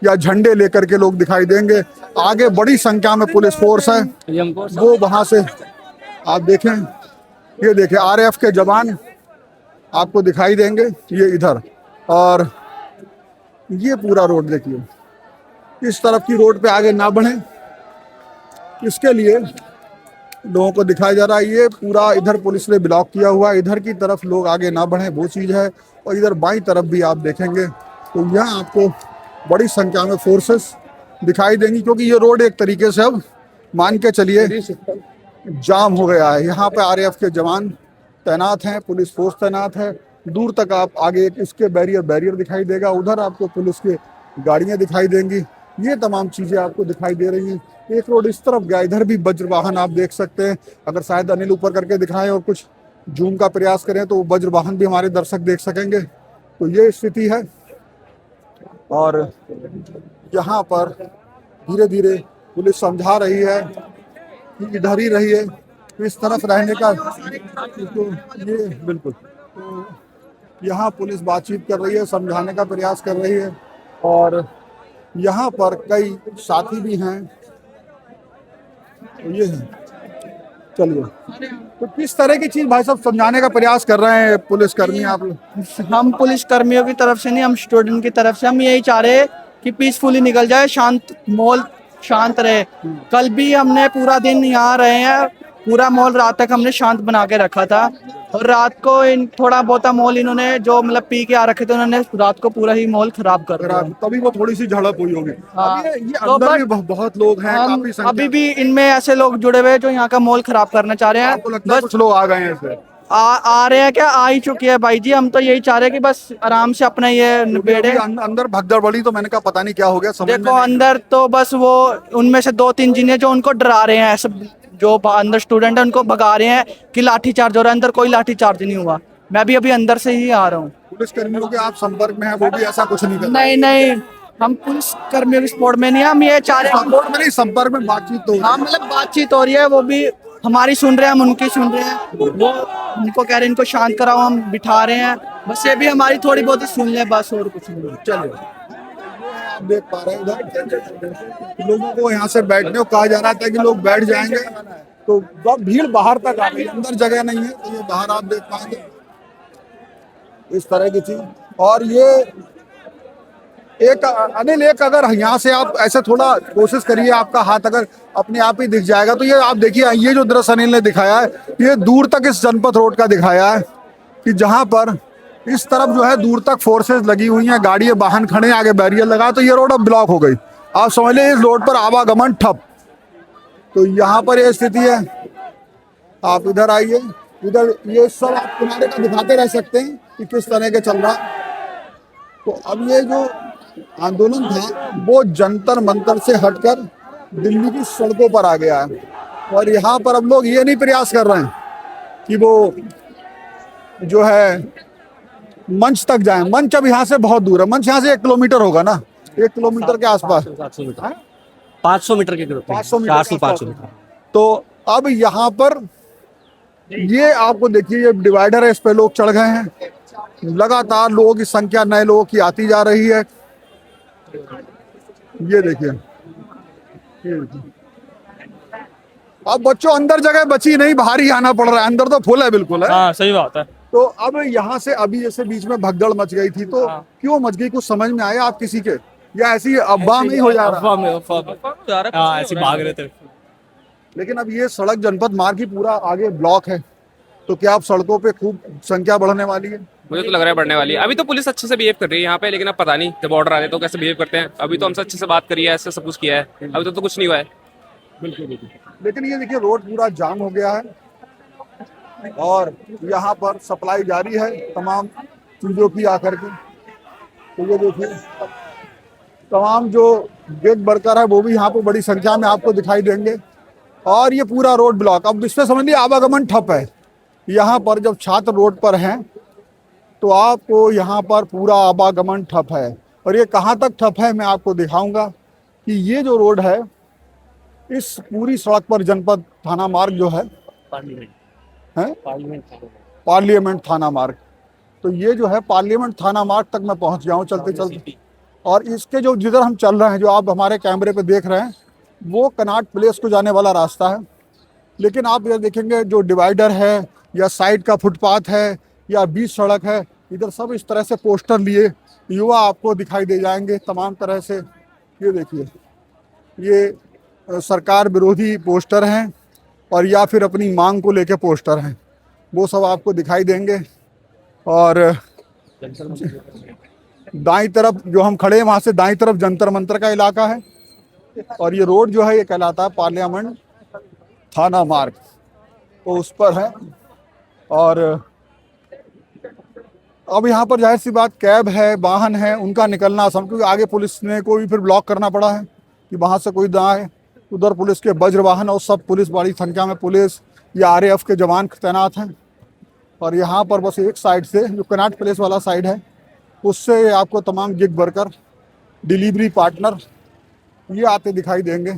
या झंडे लेकर के लोग दिखाई देंगे। आगे बड़ी संख्या में पुलिस फोर्स है, वो वहाँ से आप देखें, ये देखें आरएएफ के जवान आपको दिखाई देंगे। ये इधर और ये पूरा रोड देखिए, इस तरफ की रोड पे आगे ना बढ़े, इसके लिए लोगों को दिखाया जा रहा है। ये पूरा इधर पुलिस ने ब्लॉक किया हुआ है, इधर की तरफ लोग आगे ना बढ़े, वो चीज़ है। और इधर बाईं तरफ भी आप देखेंगे तो यहाँ आपको बड़ी संख्या में फोर्सेस दिखाई देंगी, क्योंकि ये रोड एक तरीके से अब मान के चलिए जाम हो गया है। यहाँ पे आरएएफ के जवान तैनात हैं, पुलिस फोर्स तैनात है। दूर तक आप आगे इसके बैरियर दिखाई देगा, उधर आपको पुलिस की गाड़ियाँ दिखाई देंगी। ये तमाम चीज़ें आपको दिखाई दे रही हैं। एक रोड इस तरफ गया, इधर भी वज्र वाहन आप देख सकते हैं। अगर शायद अनिल ऊपर करके दिखाएं और कुछ जूम का प्रयास करें तो वज्र वाहन भी हमारे दर्शक देख सकेंगे। तो ये स्थिति है और यहाँ पर धीरे धीरे पुलिस समझा रही है कि इधर ही रहिए, इस तरफ रहने का। तो ये बिल्कुल, तो यहाँ पुलिस बातचीत कर रही है, समझाने का प्रयास कर रही है। और यहाँ पर कई साथी भी हैं, तो ये है। चलिए, तो किस तरह की चीज भाई साहब समझाने का प्रयास कर रहे हैं पुलिसकर्मी आप लोग? हम पुलिस कर्मियों की तरफ से नहीं, हम स्टूडेंट की तरफ से हम यही चाह रहे हैं कि पीसफुली निकल जाए, शांत माहौल शांत रहे। कल भी हमने पूरा दिन यहाँ रहे हैं, पूरा माहौल रात तक हमने शांत बना के रखा था। और रात को थोड़ा बहुत माहौल इन्होंने जो मतलब पी के आ रखे थे, उन्होंने रात को पूरा ही माहौल खराब कर दिया। तभी वो थोड़ी सी झड़प हुई होगी। हाँ, ये अंदर भी बहुत लोग हैं, काफी संख्या। अभी भी इनमें ऐसे लोग जुड़े हुए हैं जो यहाँ का माहौल खराब करना चाह रहे हैं। आपको लगता है कुछ लोग आ गए हैं इससे? आ रहे हैं क्या? आ ही चुके हैं भाई जी। हम तो यही चाह रहे हैं कि बस आराम से अपना ये निबेड़े। अंदर भगदड़ बड़ी, तो मैंने कहा पता नहीं क्या हो गया। देखो अंदर तो बस वो उनमें से 2-3 जिन्हें जो उनको डरा रहे हैं, ऐसे जो अंदर स्टूडेंट है उनको भगा रहे हैं कि लाठी चार्ज हो रहा है। अंदर कोई लाठी चार्ज नहीं हुआ, मैं भी अभी अंदर से ही आ रहा हूँ। पुलिस कर्मियों के आप संपर्क में हैं, वो भी ऐसा कुछ नहीं कर रहे? नहीं, हम पुलिस कर्मियों की सपोर्ट में नहीं, हम ये चाह रहे हैं संपर्क में बातचीत तो हाँ, मतलब बातचीत हो रही है, वो भी हमारी सुन रहे हैं, हम उनकी सुन रहे हैं। वो उनको कह रहे हैं इनको शांत कराओ, हम बिठा रहे हैं। बस ये भी हमारी थोड़ी बहुत ही सुन ले, बस और कुछ नहीं। चलिए, आप देख पा रहे हैं इधर लोगों को यहाँ से बैठने को कहा जा रहा था कि लोग बैठ जाएंगे, तो बहुत भीड़ बाहर तक आ गई, अंदर जगह नहीं है। तो ये बाहर आप देख पाएंगे इस तरह की चीज। और ये एक अनिल, एक अगर यहाँ से आप ऐसे थोड़ा कोशिश करिए, आपका हाथ अगर अपने आप ही दिख जाएगा तो ये आप देखिए, ये जो दृश्य अनिल ने दिखाया है ये दूर तक इस जनपद रोड का दिखाया है कि जहाँ पर इस तरफ जो है दूर तक फोर्सेस लगी हुई हैं, गाड़ी वाहन खड़े हैं, आगे बैरियर लगा, तो ये रोड अब ब्लॉक हो गई। आप समझ लीजिए इस रोड पर आवागमन ठप। तो यहाँ पर ये स्थिति है। आप इधर आइए, इधर ये सब आप किनारे का दिखाते रह सकते हैं कि किस तरह के चल रहा। तो अब ये जो आंदोलन था वो जंतर मंतर से हटकर दिल्ली की सड़कों पर आ गया है, और यहाँ पर अब लोग ये नहीं प्रयास कर रहे हैं कि वो जो है मंच तक जाए। मंच अब यहाँ से बहुत दूर है, मंच यहाँ से 1 किलोमीटर होगा ना, 1 किलोमीटर के आसपास, 500 मीटर के ग्रुप 500 मीटर 400-500 मीटर। तो अब यहाँ पर ये आपको देखिए, ये डिवाइडर है, इस पे लोग चढ़ गए हैं। लगातार लोगों की संख्या, नए लोगों की आती जा रही है। ये देखिए, अब बच्चों अंदर जगह बची नहीं, बाहर ही आना पड़ रहा है, अंदर तो फुल है बिल्कुल है। हाँ सही बात है। तो अब यहाँ से अभी जैसे बीच में भगदड़ मच गई थी, तो क्यों मच गई, कुछ समझ में आया आप किसी के, या ऐसी अफवाह में ही हो जा रहा? ऐसे भाग रहे थे। लेकिन अब ये सड़क जनपद मार्ग ही पूरा आगे ब्लॉक है, तो क्या अब सड़कों पे खूब संख्या बढ़ने वाली है? मुझे तो लग रहा है बढ़ने वाली है। अभी तो पुलिस अच्छे से बिहेव कर रही है यहाँ पे, लेकिन अब पता नहीं जब ऑर्डर आ रहे तो कैसे बिहेव करते हैं। अभी तो हमसे अच्छे से बात करी है, ऐसे सब कुछ किया है, अभी तो कुछ नहीं हुआ है। बिल्कुल। लेकिन ये देखिए रोड पूरा जाम हो गया है, और यहाँ पर सप्लाई जारी है तमाम चीजों की आकर के। तो ये देखिए तमाम जो गिग वर्कर है वो भी यहाँ पर बड़ी संख्या में आपको दिखाई देंगे, और ये पूरा रोड ब्लॉक। अब इसमें समझ लीजिए आवागमन ठप है। यहाँ पर जब छात्र रोड पर हैं तो आपको यहाँ पर पूरा आवागमन ठप है, और ये कहाँ तक ठप है मैं आपको दिखाऊंगा कि ये जो रोड है, इस पूरी सड़क पर जनपद थाना मार्ग जो है पार्लियामेंट थाना मार्ग, तो ये जो है पार्लियामेंट थाना मार्ग तक मैं पहुँच गया हूँ चलते चलते। और इसके जो जिधर हम चल रहे हैं, जो आप हमारे कैमरे पे देख रहे हैं, वो कनॉट प्लेस को जाने वाला रास्ता है। लेकिन आप ये देखेंगे जो डिवाइडर है या साइड का फुटपाथ है या बीच सड़क है, इधर सब इस तरह से पोस्टर लिए युवा आपको दिखाई दे जाएंगे तमाम तरह से। ये देखिए, ये सरकार विरोधी पोस्टर हैं, और या फिर अपनी मांग को लेके पोस्टर हैं, वो सब आपको दिखाई देंगे। और दाईं तरफ जो हम खड़े हैं वहाँ से दाईं तरफ जंतर मंतर का इलाका है, और ये रोड जो है ये कहलाता है पार्लियामेंट थाना मार्ग, तो उस पर है। और अब यहाँ पर जाहिर सी बात कैब है, वाहन है, उनका निकलना आसान, क्योंकि आगे पुलिस ने को भी फिर ब्लॉक करना पड़ा है कि वहाँ से कोई ना आए। उधर पुलिस के वज्र वाहन और सब पुलिस, बड़ी संख्या में पुलिस या RAF के जवान तैनात हैं। और यहाँ पर बस एक साइड से जो कनॉट प्लेस वाला साइड है, उससे आपको तमाम गिग वर्कर, डिलीवरी पार्टनर ये आते दिखाई देंगे।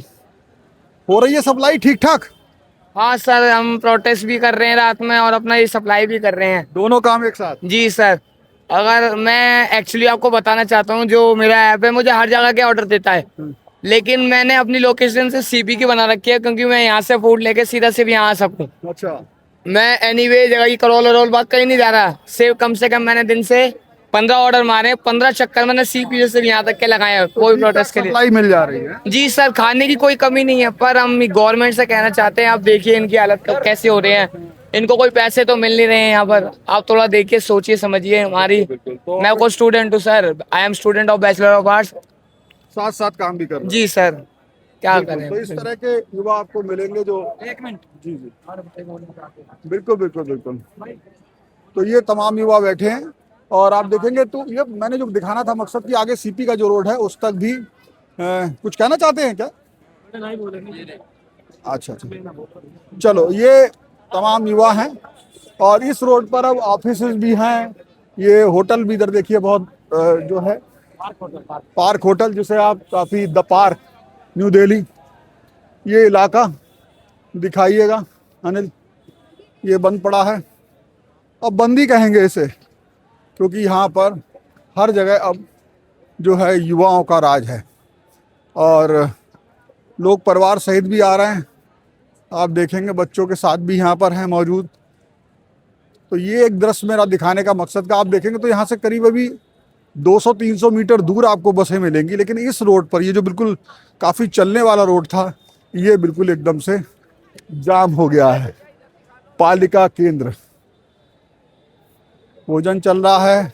हो रही है सप्लाई ठीक ठाक? हाँ सर, हम प्रोटेस्ट भी कर रहे हैं रात में और अपना ये सप्लाई भी कर रहे हैं, दोनों काम एक साथ? जी सर। अगर मैं एक्चुअली आपको बताना चाहता हूँ, जो मेरा ऐप है मुझे हर जगह के ऑर्डर देता है, लेकिन मैंने अपनी लोकेशन से CP की बना रखी है, क्योंकि मैं यहाँ से फूड लेके सीधा सिर्फ यहाँ आ सकूँ। अच्छा। मैं एनीवे जगह की करोल बात कहीं नहीं जा रहा, सिर्फ कम से कम मैंने दिन से 15 ऑर्डर मारे, 15 चक्कर मैंने CP से यहाँ तक के लगाए हैं कोई प्रोटेस्ट के लिए। सप्लाई मिल जा रही है? जी सर, खाने की कोई कमी नहीं है, पर हम गवर्नमेंट से कहना चाहते हैं, आप देखिए इनकी हालत कैसे हो रहे हैं, इनको कोई पैसे तो मिल नहीं रहे हैं यहाँ पर। आप थोड़ा देखिए, सोचिए, समझिए हमारी। मैं कोई स्टूडेंट हूँ sir, I am student of bachelor of arts. साथ साथ काम भी कर रहे हैं? जी सर, क्या करें। तो इस तरह के युवा आपको मिलेंगे जो, एक मिनट, जी जी बिल्कुल बिल्कुल बिल्कुल। तो ये तमाम युवा बैठे हैं, और आप देखेंगे तो ये मैंने जो दिखाना था मकसद कि आगे CP का जो रोड है उस तक भी कुछ कहना चाहते हैं क्या? अच्छा अच्छा, चलो, ये तमाम युवा हैं, और इस रोड पर अब ऑफिस भी हैं, ये होटल भी इधर देखिए बहुत जो है पार्क होटल, जिसे आप काफ़ी द पार्क न्यू दिल्ली, ये इलाका दिखाइएगा अनिल, ये बंद पड़ा है। अब बंदी कहेंगे इसे, क्योंकि यहाँ पर हर जगह अब जो है युवाओं का राज है, और लोग परिवार सहित भी आ रहे हैं। आप देखेंगे बच्चों के साथ भी यहाँ पर हैं मौजूद। तो ये एक दृश्य मेरा दिखाने का मकसद का, आप देखेंगे तो यहाँ से करीब अभी 200-300 मीटर दूर आपको बसें मिलेंगी, लेकिन इस रोड पर ये जो बिल्कुल काफ़ी चलने वाला रोड था, ये बिल्कुल एकदम से जाम हो गया है। पालिका केंद्र, भोजन चल रहा है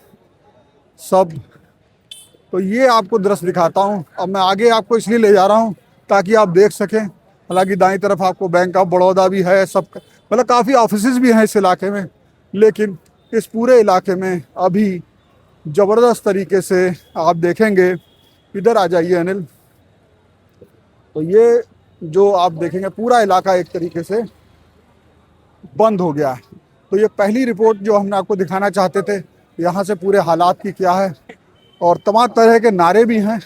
सब। तो ये आपको दृश्य दिखाता हूँ। अब मैं आगे आपको इसलिए ले जा रहा हूँ ताकि आप देख सकें। हालांकि दाईं तरफ आपको बैंक ऑफ बड़ौदा भी है, सब मतलब काफ़ी ऑफिसेज भी हैं इस इलाके में, लेकिन इस पूरे इलाके में अभी ज़बरदस्त तरीके से आप देखेंगे। इधर आ जाइए अनिल। तो ये जो आप देखेंगे पूरा इलाका एक तरीके से बंद हो गया है। तो ये पहली रिपोर्ट जो हमने आपको दिखाना चाहते थे, यहाँ से पूरे हालात की क्या है। और तमाम तरह के नारे भी हैं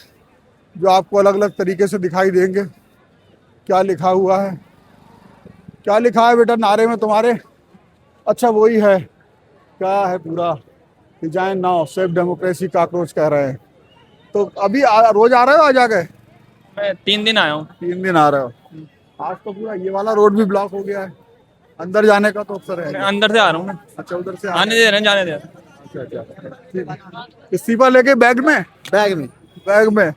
जो आपको अलग अलग तरीके से दिखाई देंगे। क्या लिखा हुआ है, क्या लिखा है बेटा नारे में तुम्हारे? अच्छा वही है, क्या है पूरा, design now safe democracy cockroach कह रहे हैं। तो अभी रोज आ रहे हो? आज आ गए? मैं 3 दिन आया हूँ। 3 दिन आ रहे हो। आज तो पूरा ये वाला रोड भी ब्लॉक हो गया है, अंदर जाने का तो अवसर है। मैं अंदर से आ रहा हूँ। अच्छा उधर से आने दे रहे हैं, जाने दे रहे हैं। अच्छा अच्छा। इस्तीफा लेके बैग में बैग में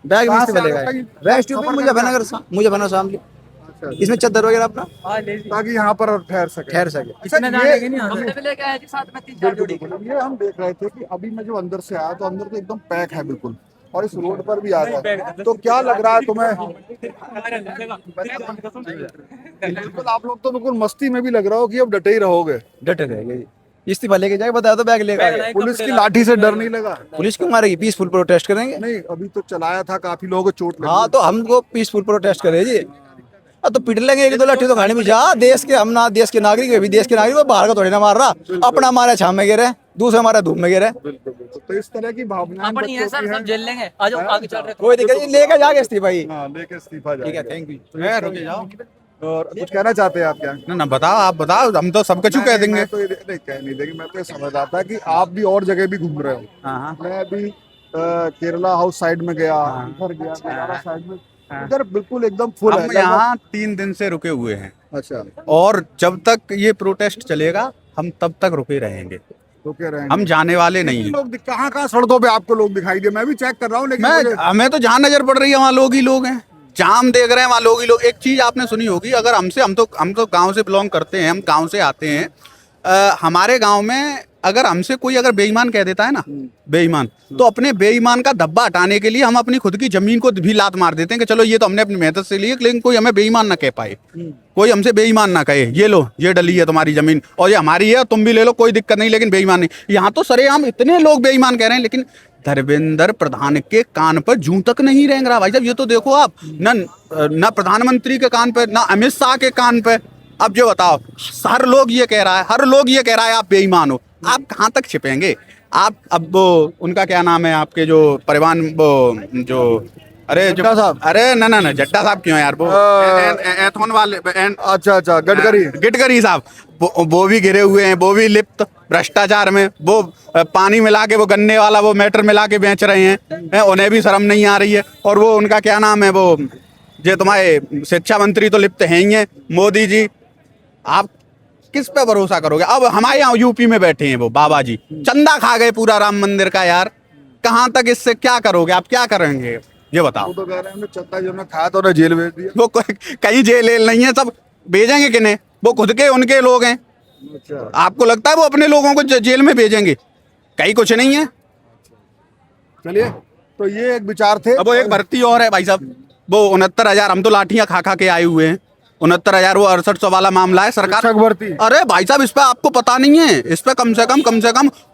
कहाँ से इस्तीफा लेगा। आएगा? West UP Muzaffarnagar Shamli. इसमें चद्दर वगैरह अपना ताकि यहाँ पर ठहर सके। अच्छा, ये हम देख रहे थे कि अभी मैं जो अंदर से आया तो अंदर तो एकदम पैक है बिल्कुल, और इस रोड पर भी आ रहा है। तो क्या लग रहा है तुम्हें? बिल्कुल आप लोग तो बिल्कुल मस्ती में भी लग रहा हो कि अब डटे ही रहोगे। डटे रहेंगे। इस्तीफा लेके जाएगा, बताया तो बैग लेगा। पुलिस की लाठी से डर नहीं लगा? पुलिस क्यों मारेगी? पीसफुल प्रोटेस्ट करेंगे। नहीं अभी तो चलाया था, काफी लोगों को चोट लगी। हाँ तो हमको पीसफुल प्रोटेस्ट करे जी। तो पिट लेंगे, 1-2 लाठी तो खाने में जा। देश के हम ना देश के नागरिक है, भी देश के नागरिक, बाहर का थोड़ी ना मार रहा। अपना मारे छाम में गिरे, दूसरे मारे धूप में गिरे। तो इस तरह की भावनाएं सब जेल लेंगे। आज आगे चल रहे। कोई दिक्कत नहीं, लेके जाके इस्तीफा ही। लेके इस्तीफा ठीक है, जाएगा। Thank you. रुके जाओ। और कुछ कहना चाहते हैं आप? क्या ना बताओ, आप बताओ, हम तो सब कुछ कह देंगे। मैं तो नहीं कह नहीं देंगे। मैं तो ये समझ रहा था कि आप भी और जगह भी घूम रहे हो। हाँ। मैं अभी केरला हाउस साइड में गया, इधर गया, केरला साइड में, इधर बिल्कुल एकदम फुल है। हम यहाँ 3 दिन से रुके हुए हैं। अच्छा। और जब तक ये प्रोटेस्ट चलेगा हम तब तक रुके रहेंगे। हम जाने वाले नहीं हैं। लोग कहाँ सड़कों पे आपको लोग दिखाई दे? मैं भी चेक कर रहा हूँ, लेकिन हमें तो जहाँ नजर पड़ रही है वहाँ लोग ही लोग हैं। जाम देख रहे हैं वहाँ लोग ही लोग। एक चीज आपने सुनी होगी, अगर हम तो गांव से बिलोंग करते हैं, हम गांव से आते हैं। हमारे गांव में अगर हमसे कोई अगर बेईमान कह देता है ना, बेईमान, तो अपने बेईमान का धब्बा हटाने के लिए हम अपनी खुद की जमीन को भी लात मार देते हैं कि चलो ये तो हमने अपनी मेहनत से लिए, लेकिन कोई हमें बेईमान ना कह पाए, कोई हमसे बेईमान ना कहे ये लो ये डली है तुम्हारी जमीन और ये हमारी है, तुम भी ले लो, कोई दिक्कत नहीं, लेकिन बेईमान नहीं। यहाँ तो सरेआम इतने लोग बेईमान कह रहे हैं, लेकिन धर्मेंद्र प्रधान के कान पर जूं तक नहीं रेंग रहा भाई साहब। ये तो देखो आप, न प्रधानमंत्री के कान पे, ना अमित शाह के कान पे। अब जो बताओ, हर लोग ये कह रहा है, हर लोग ये कह रहा है आप बेईमान हो। आप कहाँ तक छिपेंगे आप? अब वो उनका क्या नाम है आपके जो परिवहन, वो जो अरे जट्टा साहब, अरे ना जट्टा साहब क्यों यार, वो एथोन वाले, अच्छा गडकरी साहब, वो भी गिरे हुए हैं, वो भी लिप्त भ्रष्टाचार में। वो पानी मिला के, वो गन्ने वाला वो मैटर मिला के बेच रहे हैं, उन्हें भी शर्म नहीं आ रही है। और वो उनका क्या नाम है, वो जो तुम्हारे शिक्षा मंत्री तो लिप्त हैं ही हैं, मोदी जी। आप किस पे भरोसा करोगे? अब हमारे यहाँ यूपी में बैठे हैं वो बाबा जी, चंदा खा गए पूरा राम मंदिर का यार। कहाँ तक इससे क्या करोगे आप? क्या करेंगे ये बताओ? वो तो कह रहे हैं हमने चंदा जो ना खाया तो उन्हें जेल भेज दिया। वो कहीं जेल नहीं है, सब भेजेंगे किन्हें? वो खुद के उनके लोग हैं। अच्छा। आपको लगता है वो अपने लोगों को जेल में भेजेंगे? कहीं कुछ नहीं है। चलिए, तो ये एक विचार थे। अब वो एक भर्ती और है भाई साहब, वो 69,000, हम तो लाठियां खा खा के आए हुए हैं। 69,000 वो 6800 वाला मामला है सरकार भर्ती। अरे भाई साहब, इस पे आपको पता नहीं है, इस पे कम से कम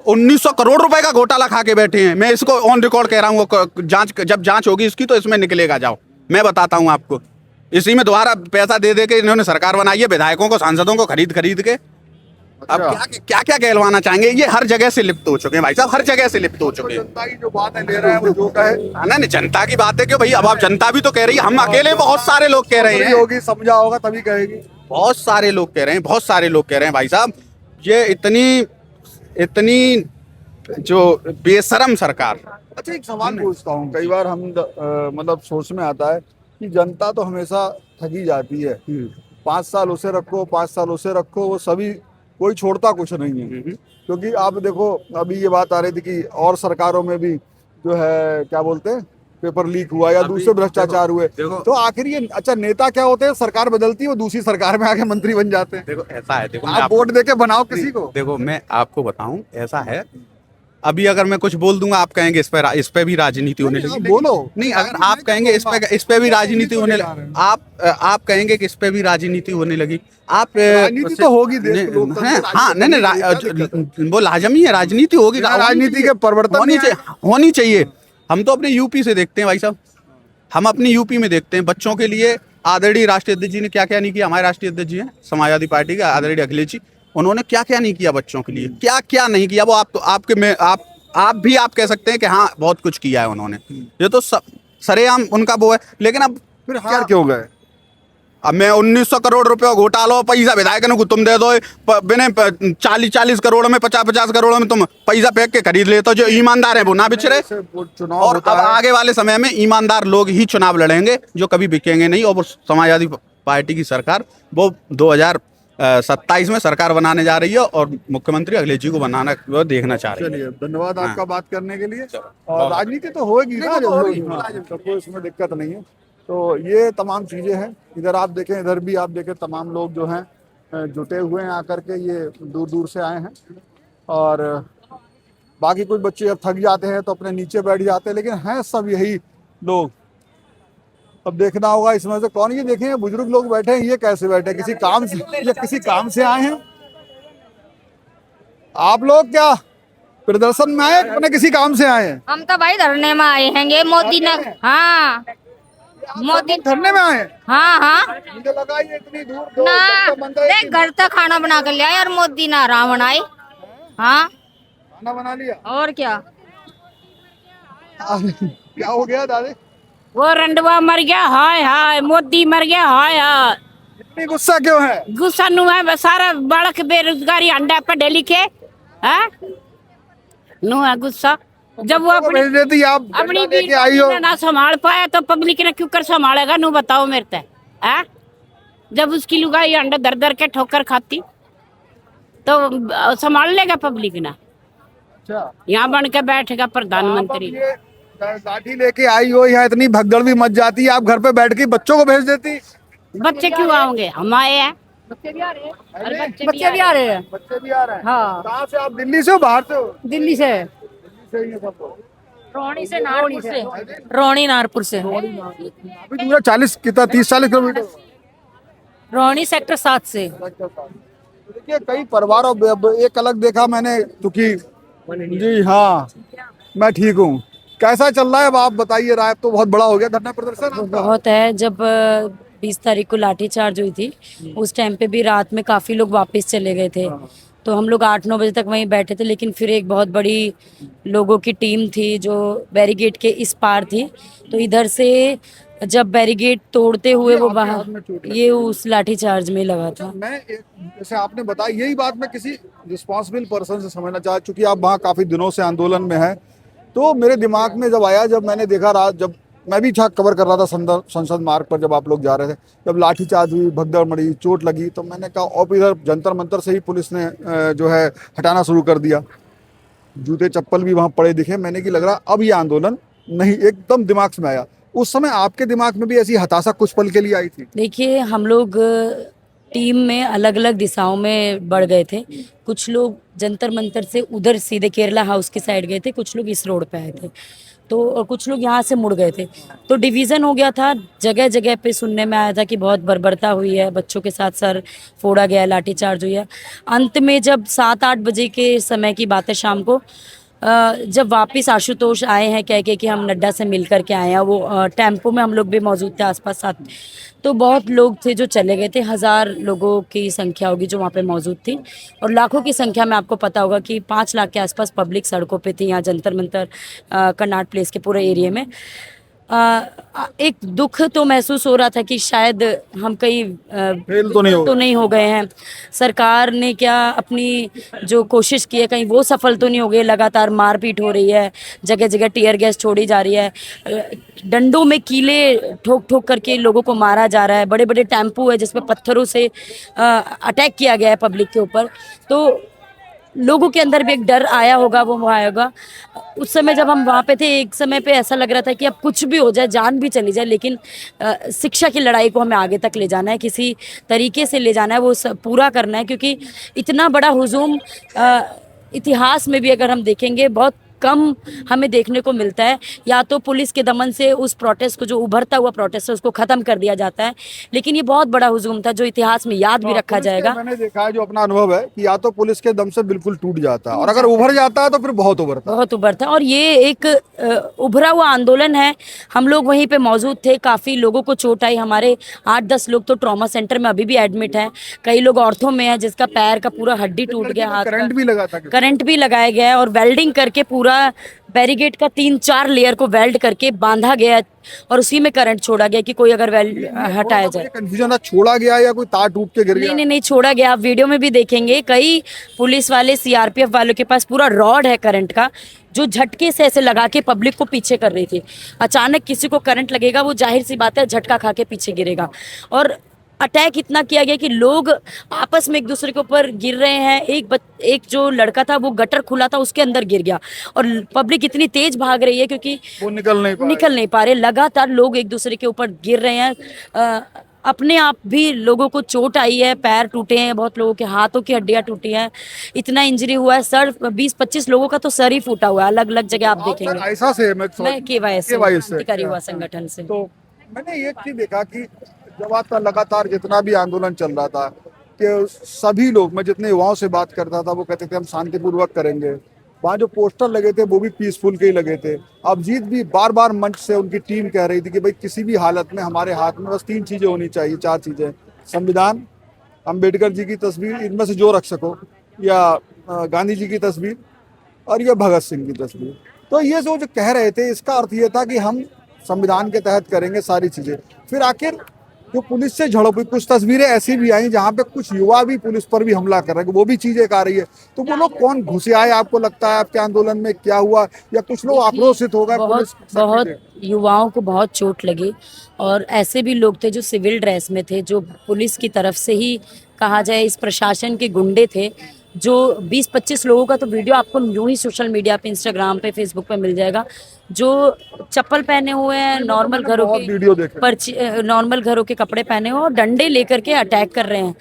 1900 करोड़ रुपए का घोटाला खा के बैठे हैं। मैं इसको ऑन रिकॉर्ड कह रहा हूँ, जांच जब जांच होगी इसकी तो इसमें निकलेगा। जाओ, मैं बताता हूँ आपको। इसी में दोबारा पैसा दे के इन्होंने सरकार बनाई है, विधायकों को, सांसदों को खरीद के। अब क्या क्या कहलवाना चाहेंगे? ये हर जगह से लिप्त हो चुके हैं भाई साहब, हर जगह से लिप्त हो चुके हैं। जनता की जो बात है ले रहे हैं वो जो कहे ना, जनता की बात है क्यों भाई? अब आप जनता भी तो कह रही है, हम अकेले बहुत सारे लोग कह रहे हैं। होगी, समझा होगा तभी कहेगी। बहुत सारे लोग कह रहे हैं, बहुत सारे लोग कह रहे हैं भाई साहब, ये इतनी जो बेशरम सरकार। अच्छा, एक सवाल पूछता हूँ। कई बार हम मतलब सोच में आता है कि जनता तो हमेशा ठगी जाती है। 5 साल उसे रखो, 5 साल उसे रखो, वो सभी कोई छोड़ता कुछ नहीं है। क्योंकि आप देखो, अभी ये बात आ रही थी कि और सरकारों में भी जो है क्या बोलते हैं पेपर लीक हुआ या दूसरे भ्रष्टाचार हुए, तो आखिर ये अच्छा नेता क्या होते हैं, सरकार बदलती है वो दूसरी सरकार में आके मंत्री बन जाते हैं। देखो ऐसा है, देखो आप वोट देके बनाओ किसी को। देखो मैं आपको बताऊं, ऐसा है अभी अगर मैं कुछ बोल दूंगा आप कहेंगे इस पे भी राजनीति होने लगी। बोलो नहीं, अगर आप कहेंगे इस पे भी राजनीति होने लगी, आप कहेंगे कि इस पे भी राजनीति होने लगी, आप राजनीति तो होगी देश के लोकतंत्र में, हाँ नहीं वो लाजमी है, राजनीति होगी, राजनीति के परिवर्तन होनी चाहिए। हम तो अपने यूपी से देखते हैं भाई साहब, हम अपनी यूपी में देखते हैं बच्चों के लिए आदरणीय राष्ट्रीय अध्यक्ष जी ने क्या क्या नहीं किया। हमारे राष्ट्रीय अध्यक्ष जी हैं समाजवादी पार्टी के आदरणीय अखिलेश जी, उन्होंने क्या क्या नहीं किया बच्चों के लिए, क्या क्या नहीं किया वो आप कह सकते हैं कि हाँ बहुत कुछ किया है उन्होंने, ये तो सरेआम उनका वो है। लेकिन अब फिर हार क्यों गए? अब मैं 1900 करोड़ रुपए घोटाला पैसा विधायक को तुम दे दो, बिना 40 करोड़ में 50 करोड़ में तुम पैसा फेंक के खरीद लेते हो। जो ईमानदार है वो ना बिछड़े, और अब आगे वाले समय में ईमानदार लोग ही चुनाव लड़ेंगे जो कभी बिकेंगे नहीं। और वो समाजवादी पार्टी की सरकार वो 2027 में सरकार बनाने जा रही है और मुख्यमंत्री अखिलेश जी को बनाना वो देखना चाह रही है। चलिए धन्यवाद आपका बात करने के लिए। और राजनीति तो होगी ना, कोई इसमें दिक्कत नहीं है। तो ये तमाम चीजें हैं, इधर आप देखें इधर भी आप देखें, तमाम लोग जो हैं जुटे हुए हैं आकर के, ये दूर दूर से आए हैं। और बाकी कुछ बच्चे जब थक जाते हैं तो अपने नीचे बैठ जाते हैं, लेकिन हैं सब यही लोग। अब देखना होगा इसमें से कौन, ये देखें बुजुर्ग लोग बैठे हैं, ये कैसे बैठे, किसी काम से, ये किसी काम से आए हैं? आप लोग क्या प्रदर्शन में आए अपने किसी काम से आए हैं? हम तो भाई धरने में आए हैं, ये मोदी ने, हाँ मोदी धरने में आए। हाँ मुझे लगा ये इतनी दूर ना, देख घर तक खाना बना कर लिया यार मोदी ना, रावण आए। हाँ खाना बना लिया, और क्या क्या हो गया दादी? वो रंडवा मर गया, हाय हाय मोदी मर गया, हाय हाय। इतनी गुस्सा क्यों है? गुस्सा नु है सारा बालक बेरोजगारी अंडा पे डेली के, हैं नु है गुस्सा। जब वो अपनी लेके आई हो ना संभाल पाया तो पब्लिक ने क्यों कर संभालेगा, नु बताओ मेरे से, हैं? जब उसकी लुगाई अंडा दर दर के ठोकर खाती तो संभाल लेगा पब्लिक ना। अच्छा, यहाँ बन के बैठेगा प्रधानमंत्री। लाठी लेके आई हो, यहाँ इतनी भगदड़ भी मच जाती है, आप घर पे बैठ के बच्चों को भेज देती। बच्चे क्यों आओगे, हम आए हैं, बच्चे भी आ रहे हैं, बच्चे भी आ रहे हैं, बच्चे भी आ रहे हैं। हाँ। कहाँ से आप, दिल्ली से हो बाहर से हो? दिल्ली से, रोहनी से, नारपुर से, रोहनी नारपुर से, अभी दूर 40 कितना 30-40 किलोमीटर रोहनी सेक्टर 7 से। देखिए कई परिवारों, एक अलग देखा मैंने क्योंकि जी हाँ मैं ठीक हूँ। कैसा चल रहा है अब आप बताइए, राय तो बहुत बड़ा हो गया धरना प्रदर्शन बहुत है। जब 20 तारीख को लाठीचार्ज हुई थी उस टाइम पे भी रात में काफी लोग वापस चले गए थे, तो हम लोग 8-9 बजे तक वहीं बैठे थे। लेकिन फिर एक बहुत बड़ी लोगों की टीम थी जो बैरिकेड के इस पार थी, तो इधर से जब बैरिकेड तोड़ते हुए वो बाहर, ये उस लाठीचार्ज में लगा था। मैं जैसे आपने बताया यही बात मैं किसी रिस्पॉन्सिबल पर्सन से समझना चाहा, चूंकि आप वहाँ काफी दिनों से आंदोलन में हैं, तो मेरे दिमाग में जब आया, जब मैंने देखा रात, जब मैं भी कवर कर रहा था संसद मार्ग पर, जब आप लोग जा रहे थे, जब लाठीचार्ज हुई, भगदड़ मड़ी, चोट लगी, तो मैंने कहा और इधर जंतर मंतर से ही पुलिस ने जो है हटाना शुरू कर दिया, जूते चप्पल भी वहाँ पड़े दिखे। मैंने कि लग रहा अब ये आंदोलन नहीं, एकदम दिमाग में आया। उस समय आपके दिमाग में भी ऐसी हताशा कुछ पल के लिए आई थी? देखिए हम लोग टीम में अलग अलग दिशाओं में बढ़ गए थे। कुछ लोग जंतर मंतर से उधर सीधे केरला हाउस की साइड गए थे, कुछ लोग इस रोड पे आए थे, तो कुछ लोग यहाँ से मुड़ गए थे, तो डिवीज़न हो गया था। जगह जगह पे सुनने में आया था कि बहुत बर्बरता हुई है, बच्चों के साथ सर फोड़ा गया, लाठीचार्ज हुई है। अंत में जब 7-8 बजे के समय की बात है शाम को, जब वापस आशुतोष आए हैं कह के कि हम नड्डा से मिल कर के आए हैं, वो टेम्पो में हम लोग भी मौजूद थे आसपास साथ, तो बहुत लोग थे जो चले गए थे। 1000 लोगों की संख्या होगी जो वहाँ पे मौजूद थी, और लाखों की संख्या में आपको पता होगा कि 5 लाख के आसपास पब्लिक सड़कों पे थी यहाँ जंतर मंतर कर्नाट प्लेस के पूरे एरिया में। एक दुख तो महसूस हो रहा था कि शायद हम कहीं फेल तो नहीं हो गए हैं, सरकार ने क्या अपनी जो कोशिश की है कहीं वो सफल तो नहीं हो गई। लगातार मारपीट हो रही है, जगह जगह टीयर गैस छोड़ी जा रही है, डंडों में कीले ठोक ठोक करके लोगों को मारा जा रहा है, बड़े बड़े टेम्पू है जिसमें पत्थरों से अटैक किया गया है पब्लिक के ऊपर। तो लोगों के अंदर भी एक डर आया होगा, वो आएगा। उस समय जब हम वहाँ पे थे, एक समय पे ऐसा लग रहा था कि अब कुछ भी हो जाए, जान भी चली जाए, लेकिन शिक्षा की लड़ाई को हमें आगे तक ले जाना है, किसी तरीके से ले जाना है, वो पूरा करना है, क्योंकि इतना बड़ा हुजूम इतिहास में भी अगर हम देखेंगे बहुत कम हमें देखने को मिलता है। या तो पुलिस के दमन से उस प्रोटेस्ट को, जो उभरता हुआ प्रोटेस्ट है, उसको खत्म कर दिया जाता है, लेकिन ये बहुत बड़ा हुजूम था जो इतिहास में याद भी रखा जाएगा। मैंने देखा है, जो अपना अनुभव है, कि या तो पुलिस के दम से बिल्कुल टूट जाता है, और अगर उभर जाता है तो फिर बहुत उभरता है। और ये एक उभरा हुआ आंदोलन है। हम लोग वहीं पे मौजूद थे, काफ़ी लोगों को चोट आई। हमारे 8-10 लोग तो ट्रॉमा सेंटर में अभी भी एडमिट हैं, कई लोग ऑर्थो में हैं, जिसका पैर का पूरा हड्डी टूट गया, हाथ करंट भी लगा था, करंट भी लगाया गया है, और वेल्डिंग करके पूरा बैरिकेड का 3-4 लेयर को वेल्ड करके बांधा गया, और उसी में करंट छोड़ा गया कि कोई अगर वेल्ड हटाया जाए। कंफ्यूजन है, छोड़ा गया या कोई तार टूट के गिर गया? नहीं छोड़ा गया। आप वीडियो में भी देखेंगे, कई पुलिस वाले, सीआरपीएफ वालों के पास पूरा रॉड है करंट का, जो झटके से ऐसे लगा के पब्लिक को पीछे कर रही थी। अचानक किसी को करंट लगेगा, वो जाहिर सी बात है झटका खा के पीछे गिरेगा। और अटैक इतना किया गया कि लोग आपस में एक दूसरे के ऊपर गिर रहे हैं। एक जो लड़का था, वो गटर खुला था, उसके अंदर गिर गया, और पब्लिक इतनी तेज भाग रही है क्योंकि वो निकल नहीं पा रहे। लगातार लोग एक दूसरे के ऊपर गिर रहे हैं। अपने आप भी लोगों को चोट आई है, पैर टूटे हैं, बहुत लोगों के हाथों की हड्डियां टूटी हैं, इतना इंजरी हुआ है। सर 20-25 लोगों का तो सर ही फूटा हुआ है, अलग अलग जगह आप देखेंगे। ऐसा से मैं KYS से हुआ संगठन से। तो मैंने एक चीज देखा कि जब आपका लगातार जितना भी आंदोलन चल रहा था, कि सभी लोग, मैं जितने युवाओं से बात करता था, वो कहते थे हम शांतिपूर्वक करेंगे। वहाँ जो पोस्टर लगे थे वो भी पीसफुल के ही लगे थे। अभिजीत भी बार बार मंच से उनकी टीम कह रही थी कि भाई किसी भी हालत में हमारे हाथ में बस 3 चीजें होनी चाहिए, 4 चीजें: संविधान, अम्बेडकर जी की तस्वीर, इनमें से जो रख सको, या गांधी जी की तस्वीर, और या भगत सिंह की तस्वीर। तो ये जो कह रहे थे, इसका अर्थ ये था कि हम संविधान के तहत करेंगे सारी चीजें। फिर आखिर जो पुलिस से झड़प हुई, कुछ तस्वीरें ऐसी भी आई जहां पे कुछ युवा भी पुलिस पर भी हमला कर रहे हैं, वो भी चीजें आ रही है। तो वो लोग कौन घुसे आए, आपको लगता है? आपके आंदोलन में क्या हुआ, या कुछ लोग आक्रोशित हो गए? बहुत युवाओं को बहुत चोट लगी, और ऐसे भी लोग थे जो सिविल ड्रेस में थे, जो पुलिस की तरफ से ही कहा जाए इस प्रशासन के गुंडे थे। जो 20-25 लोगों का तो वीडियो आपको यूं ही सोशल मीडिया पे, इंस्टाग्राम पे, फेसबुक पे मिल जाएगा, जो चप्पल पहने हुए हैं, नॉर्मल घरों के कपड़े पहने हुए और डंडे लेकर के अटैक कर रहे हैं।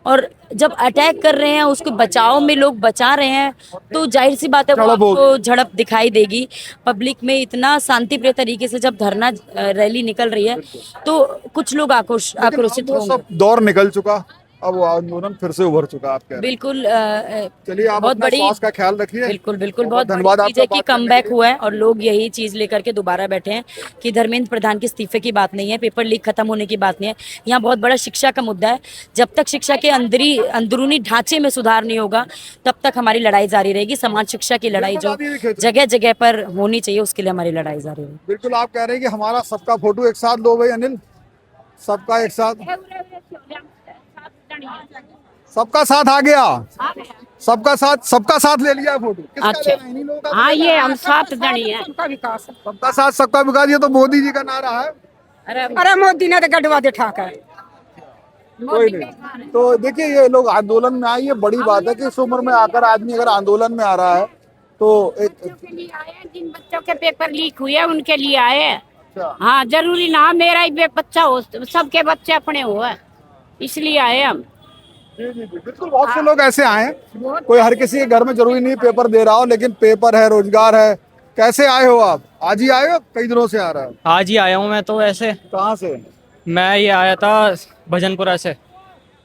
और जब अटैक कर रहे हैं, उसको बचाव में लोग बचा रहे हैं, तो जाहिर सी बात है वो आपको झड़प दिखाई देगी। पब्लिक में इतना शांतिप्रिय तरीके से जब धरना रैली निकल रही है, तो कुछ लोग आक्रोशित होंगे। दौर निकल चुका, अब वो आंदोलन फिर से उभर चुका। आप बिल्कुल। चलिए, आप बहुत बड़ी स्वास्थ्य का ख्याल रखिए। बिल्कुल बहुत धन्यवाद आपका कि कमबैक हुआ है, और लोग यही चीज लेकर के दोबारा बैठे हैं कि धर्मेंद्र प्रधान के इस्तीफे की बात नहीं है, पेपर लीक खत्म होने की बात नहीं है, यहाँ बहुत बड़ा शिक्षा का मुद्दा है। जब तक शिक्षा के अंदरूनी ढांचे में सुधार नहीं होगा, तब तक हमारी लड़ाई जारी रहेगी। समाज शिक्षा की लड़ाई जो जगह जगह पर होनी चाहिए, उसके लिए हमारी लड़ाई जारी रहेगी। बिल्कुल, आप कह रहे हैं कि हमारा सबका फोटो एक साथ लो भाई अनिल, सबका एक साथ, सबका साथ आ गया, सबका साथ ले लिया फोटो। अच्छा, हाँ, ये हम 7 जनी हैं। सबका साथ सबका विकास, ये तो मोदी जी का नारा है। अरे मोदी ने तो गढ़वा दे ठाका है। कोई नहीं। तो देखिए, ये लोग आंदोलन में आए, ये बड़ी बात है कि इस उम्र में आकर आदमी अगर आंदोलन में आ रहा है, तो जिन बच्चों के पेपर लीक हुए उनके लिए आए हैं। हाँ, जरूरी ना मेरा ही बच्चा हो, सबके बच्चे अपने हो, इसलिए आए हम। बिल्कुल, बहुत से लोग ऐसे आए हैं, कोई हर किसी के घर में जरूरी नहीं पेपर दे रहा हो, लेकिन पेपर है, रोजगार है। कैसे आए हो आप? आज ही आए हो, कई दिनों से आ रहा है? आज ही आया हूँ मैं तो। ऐसे कहाँ से? मैं ये आया था भजनपुरा से।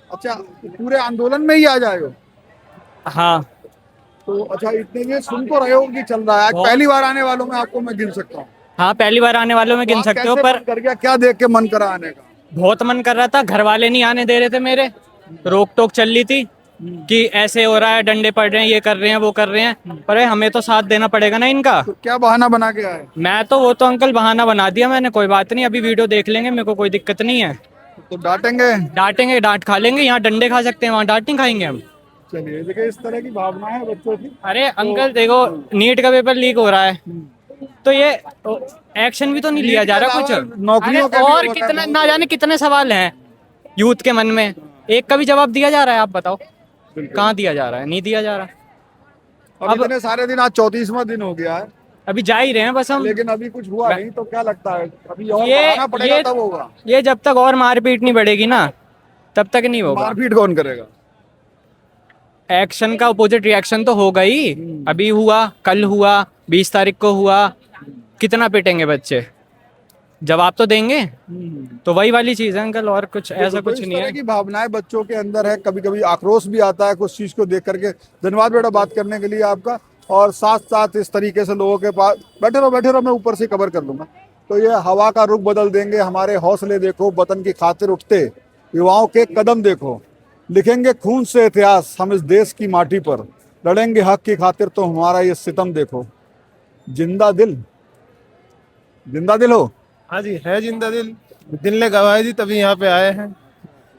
अच्छा, पूरे आंदोलन में ही आ जाए हो? हाँ। तो अच्छा, इतने ये सुन तो रहे हो कि चल रहा है। आज पहली बार आने वालों में आपको मैं गिन सकता हूँ। हाँ, पहली बार आने वालों में गिन सकते हो। पर कर गया, क्या देख के मन करा आने का? बहुत मन कर रहा था, घर वाले नहीं आने दे रहे थे मेरे, रोक टोक चल रही थी कि ऐसे हो रहा है, डंडे पड़ रहे हैं, ये कर रहे हैं, वो कर रहे हैं, पर हमें तो साथ देना पड़ेगा ना इनका। तो क्या बहाना बना के आए? मैं तो वो तो अंकल बहाना बना दिया मैंने, कोई बात नहीं, अभी वीडियो देख लेंगे, मेरे को कोई दिक्कत नहीं है। तो डांटेंगे, डांट खा लेंगे। यहाँ डंडे खा सकते हैं, वहाँ डांट नहीं खाएंगे हम। चलिए, देखिए, इस तरह की भावना है बच्चों की। अरे अंकल देखो, नीट का पेपर लीक हो रहा है, तो ये एक्शन भी तो नहीं लिया जा रहा कुछ। नौकरियों का और कितना, ना जाने कितने सवाल हैं यूथ के मन में, एक का भी जवाब दिया जा रहा है? आप बताओ, कहाँ दिया जा रहा है? नहीं दिया जा रहा। अब इतने सारे दिन, आज 34वां दिन हो गया है, अभी जा ही रहे हैं बस हम। लेकिन अभी कुछ हुआ नहीं, तो क्या लगता है अभी और बढ़ाना पड़ेगा तब होगा? ये जब तक और मारपीट नहीं बढ़ेगी ना तब तक नहीं होगा। मारपीट कौन करेगा? एक्शन का अपोजिट रिएक्शन तो होगा ही। अभी हुआ, कल हुआ, 20 तारीख को हुआ, कितना पिटेंगे बच्चे, जवाब तो देंगे। तो वही वाली चीज है अंकल, और कुछ ऐसा कुछ नहीं है। की भावनाएं बच्चों के अंदर है, कभी कभी आक्रोश भी आता है कुछ चीज को देख करके। धन्यवाद बेटा बात करने के लिए आपका, और साथ साथ इस तरीके से लोगों के पास बैठे रहो, मैं ऊपर से कवर कर लूंगा। तो ये हवा का रुख बदल देंगे, हमारे हौसले देखो, वतन की खातिर उठते युवाओं के कदम देखो, लिखेंगे खून से इतिहास हम इस देश की माटी पर, लड़ेंगे हक की खातिर तो हमारा ये सितम देखो। जिंदा दिल हो? हाँ जी, है जिंदा दिल, दिल ने गवाही दी तभी यहाँ पे आए हैं।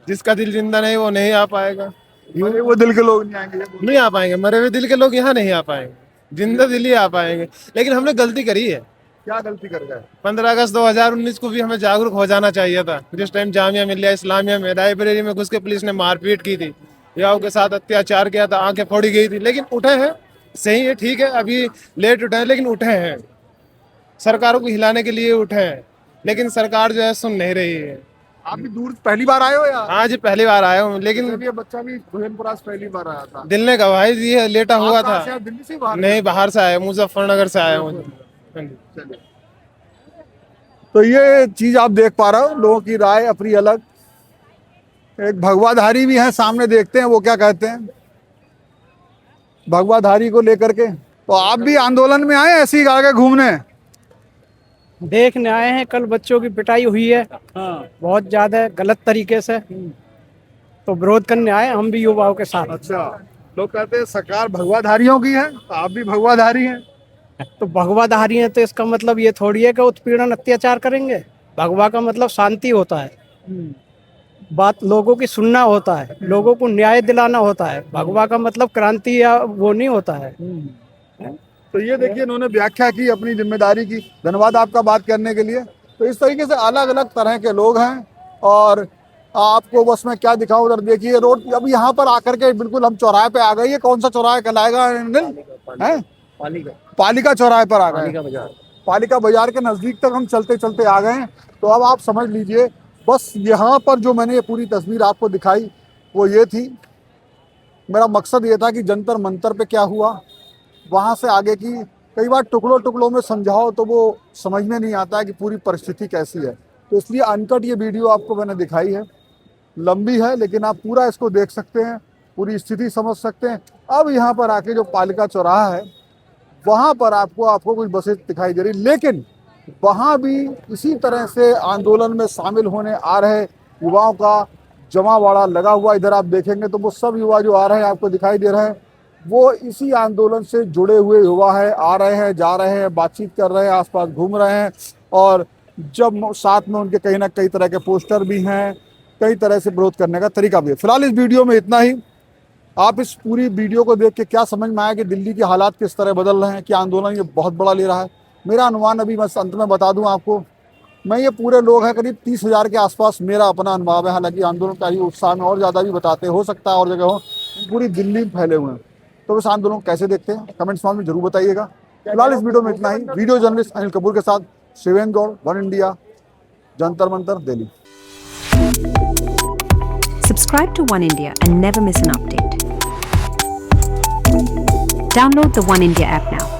जिसका दिल जिंदा नहीं वो नहीं आ पाएगा। मरे वो दिल के लोग नहीं आएंगे, नहीं आ पाएंगे, मरे हुए दिल के लोग यहाँ नहीं आ पाएंगे, जिंदा दिल ही आ पाएंगे। लेकिन हमने गलती करी है। क्या गलती कर गए? 15 अगस्त 2019 को भी हमें जागरूक हो जाना चाहिए था। जिस टाइम जामिया मिलिया इस्लामिया में लाइब्रेरी में घुस के पुलिस ने मारपीट की थी, युवाओं के साथ अत्याचार किया था, आंखें फोड़ी गई थी, लेकिन उठे हैं। सही है, ठीक है, अभी लेट उठे हैं लेकिन उठे हैं। सरकारों को हिलाने के लिए उठे हैं, लेकिन सरकार जो है सुन नहीं रही है। आप भी दूर पहली बार आए हो या? हाँ जी, पहली बार आया हूँ, लेकिन ये बच्चा भी भुजनपुरा से पहली बार आया था। दिल ने गवाही दी है, लेटा हुआ था। आप दिल्ली से बाहर? नहीं, बाहर से आया, मुजफ्फरनगर से आया हूँ। तो ये चीज आप देख पा रहे हो, लोगों की राय अपनी अलग। एक भगवाधारी भी है सामने, देखते हैं वो क्या कहते हैं भगवाधारी को लेकर के। तो आप भी आंदोलन में आए ऐसे ही आगे घूमने? देखने आए हैं। कल बच्चों की पिटाई हुई है बहुत ज्यादा गलत तरीके से, तो विरोध करने आए हम भी युवाओं के साथ। अच्छा, लोग कहते हैं सरकार भगवाधारियों की है, तो आप भी भगवाधारी हैं। तो भगवाधारी है तो इसका मतलब ये थोड़ी है कि उत्पीड़न अत्याचार करेंगे। भगवा का मतलब शांति होता है, बात लोगों की सुनना होता है, लोगों को न्याय दिलाना होता है। भगवा का मतलब क्रांति या वो नहीं होता है। तो ये देखिए, इन्होंने व्याख्या की अपनी जिम्मेदारी की। धन्यवाद आपका बात करने के लिए। तो इस तरीके से अलग अलग तरह के लोग हैं, और आपको बस मैं क्या दिखाऊं, उधर देखिए रोड। अब यहाँ पर आकर के बिल्कुल हम चौराहे पे आ गए। ये कौन सा चौराहा कहलाएगा? है पालिका चौराहे पर आ गए। पालिका बाजार के नजदीक तक हम चलते चलते आ गए हैं। तो अब आप समझ लीजिए, बस यहाँ पर जो मैंने ये पूरी तस्वीर आपको दिखाई वो ये थी। मेरा मकसद ये था कि जंतर मंतर पे क्या हुआ, वहाँ से आगे की कई बार टुकड़ों टुकड़ों में समझाओ तो वो समझ में नहीं आता है कि पूरी परिस्थिति कैसी है। तो इसलिए अनकट ये वीडियो आपको मैंने दिखाई है। लंबी है लेकिन आप पूरा इसको देख सकते हैं, पूरी स्थिति समझ सकते हैं। अब यहाँ पर आके जो पालिका चौराहा है वहाँ पर आपको कुछ बसें दिखाई दे रही, लेकिन वहाँ भी इसी तरह से आंदोलन में शामिल होने आ रहे युवाओं का जमावाड़ा लगा हुआ। इधर आप देखेंगे तो वो सब युवा जो आ रहे हैं आपको दिखाई दे रहे हैं, वो इसी आंदोलन से जुड़े हुए युवा है। आ रहे हैं, जा रहे हैं, बातचीत कर रहे हैं, आसपास घूम रहे हैं, और जब साथ में उनके कहीं ना कई तरह के पोस्टर भी हैं, कई तरह से विरोध करने का तरीका भी है। फिलहाल इस वीडियो में इतना ही। आप इस पूरी वीडियो को देख के क्या समझ में आया कि दिल्ली के हालात किस तरह बदल रहे हैं, कि आंदोलन ये बहुत बड़ा ले रहा है? मेरा अनुमान अभी मैं अंत में बता दूं आपको, मैं ये पूरे लोग हैं करीब 30,000 के आसपास मेरा अपना अनुभव है। हालांकि आंदोलनकारी उत्साह में और ज़्यादा भी बताते, हो सकता है और जगह हो, पूरी दिल्ली में फैले हुए हैं। तो इस आंदोलन को कैसे देखते हैं कमेंट्स में जरूर बताइएगा। फिलहाल इस वीडियो में इतना ही। वीडियो जर्नलिस्ट अनिल कपूर के साथ Shivendra Gaur, one India, Jantar Mantar, Delhi. Subscribe to One India and never miss an update. Download the One India app now.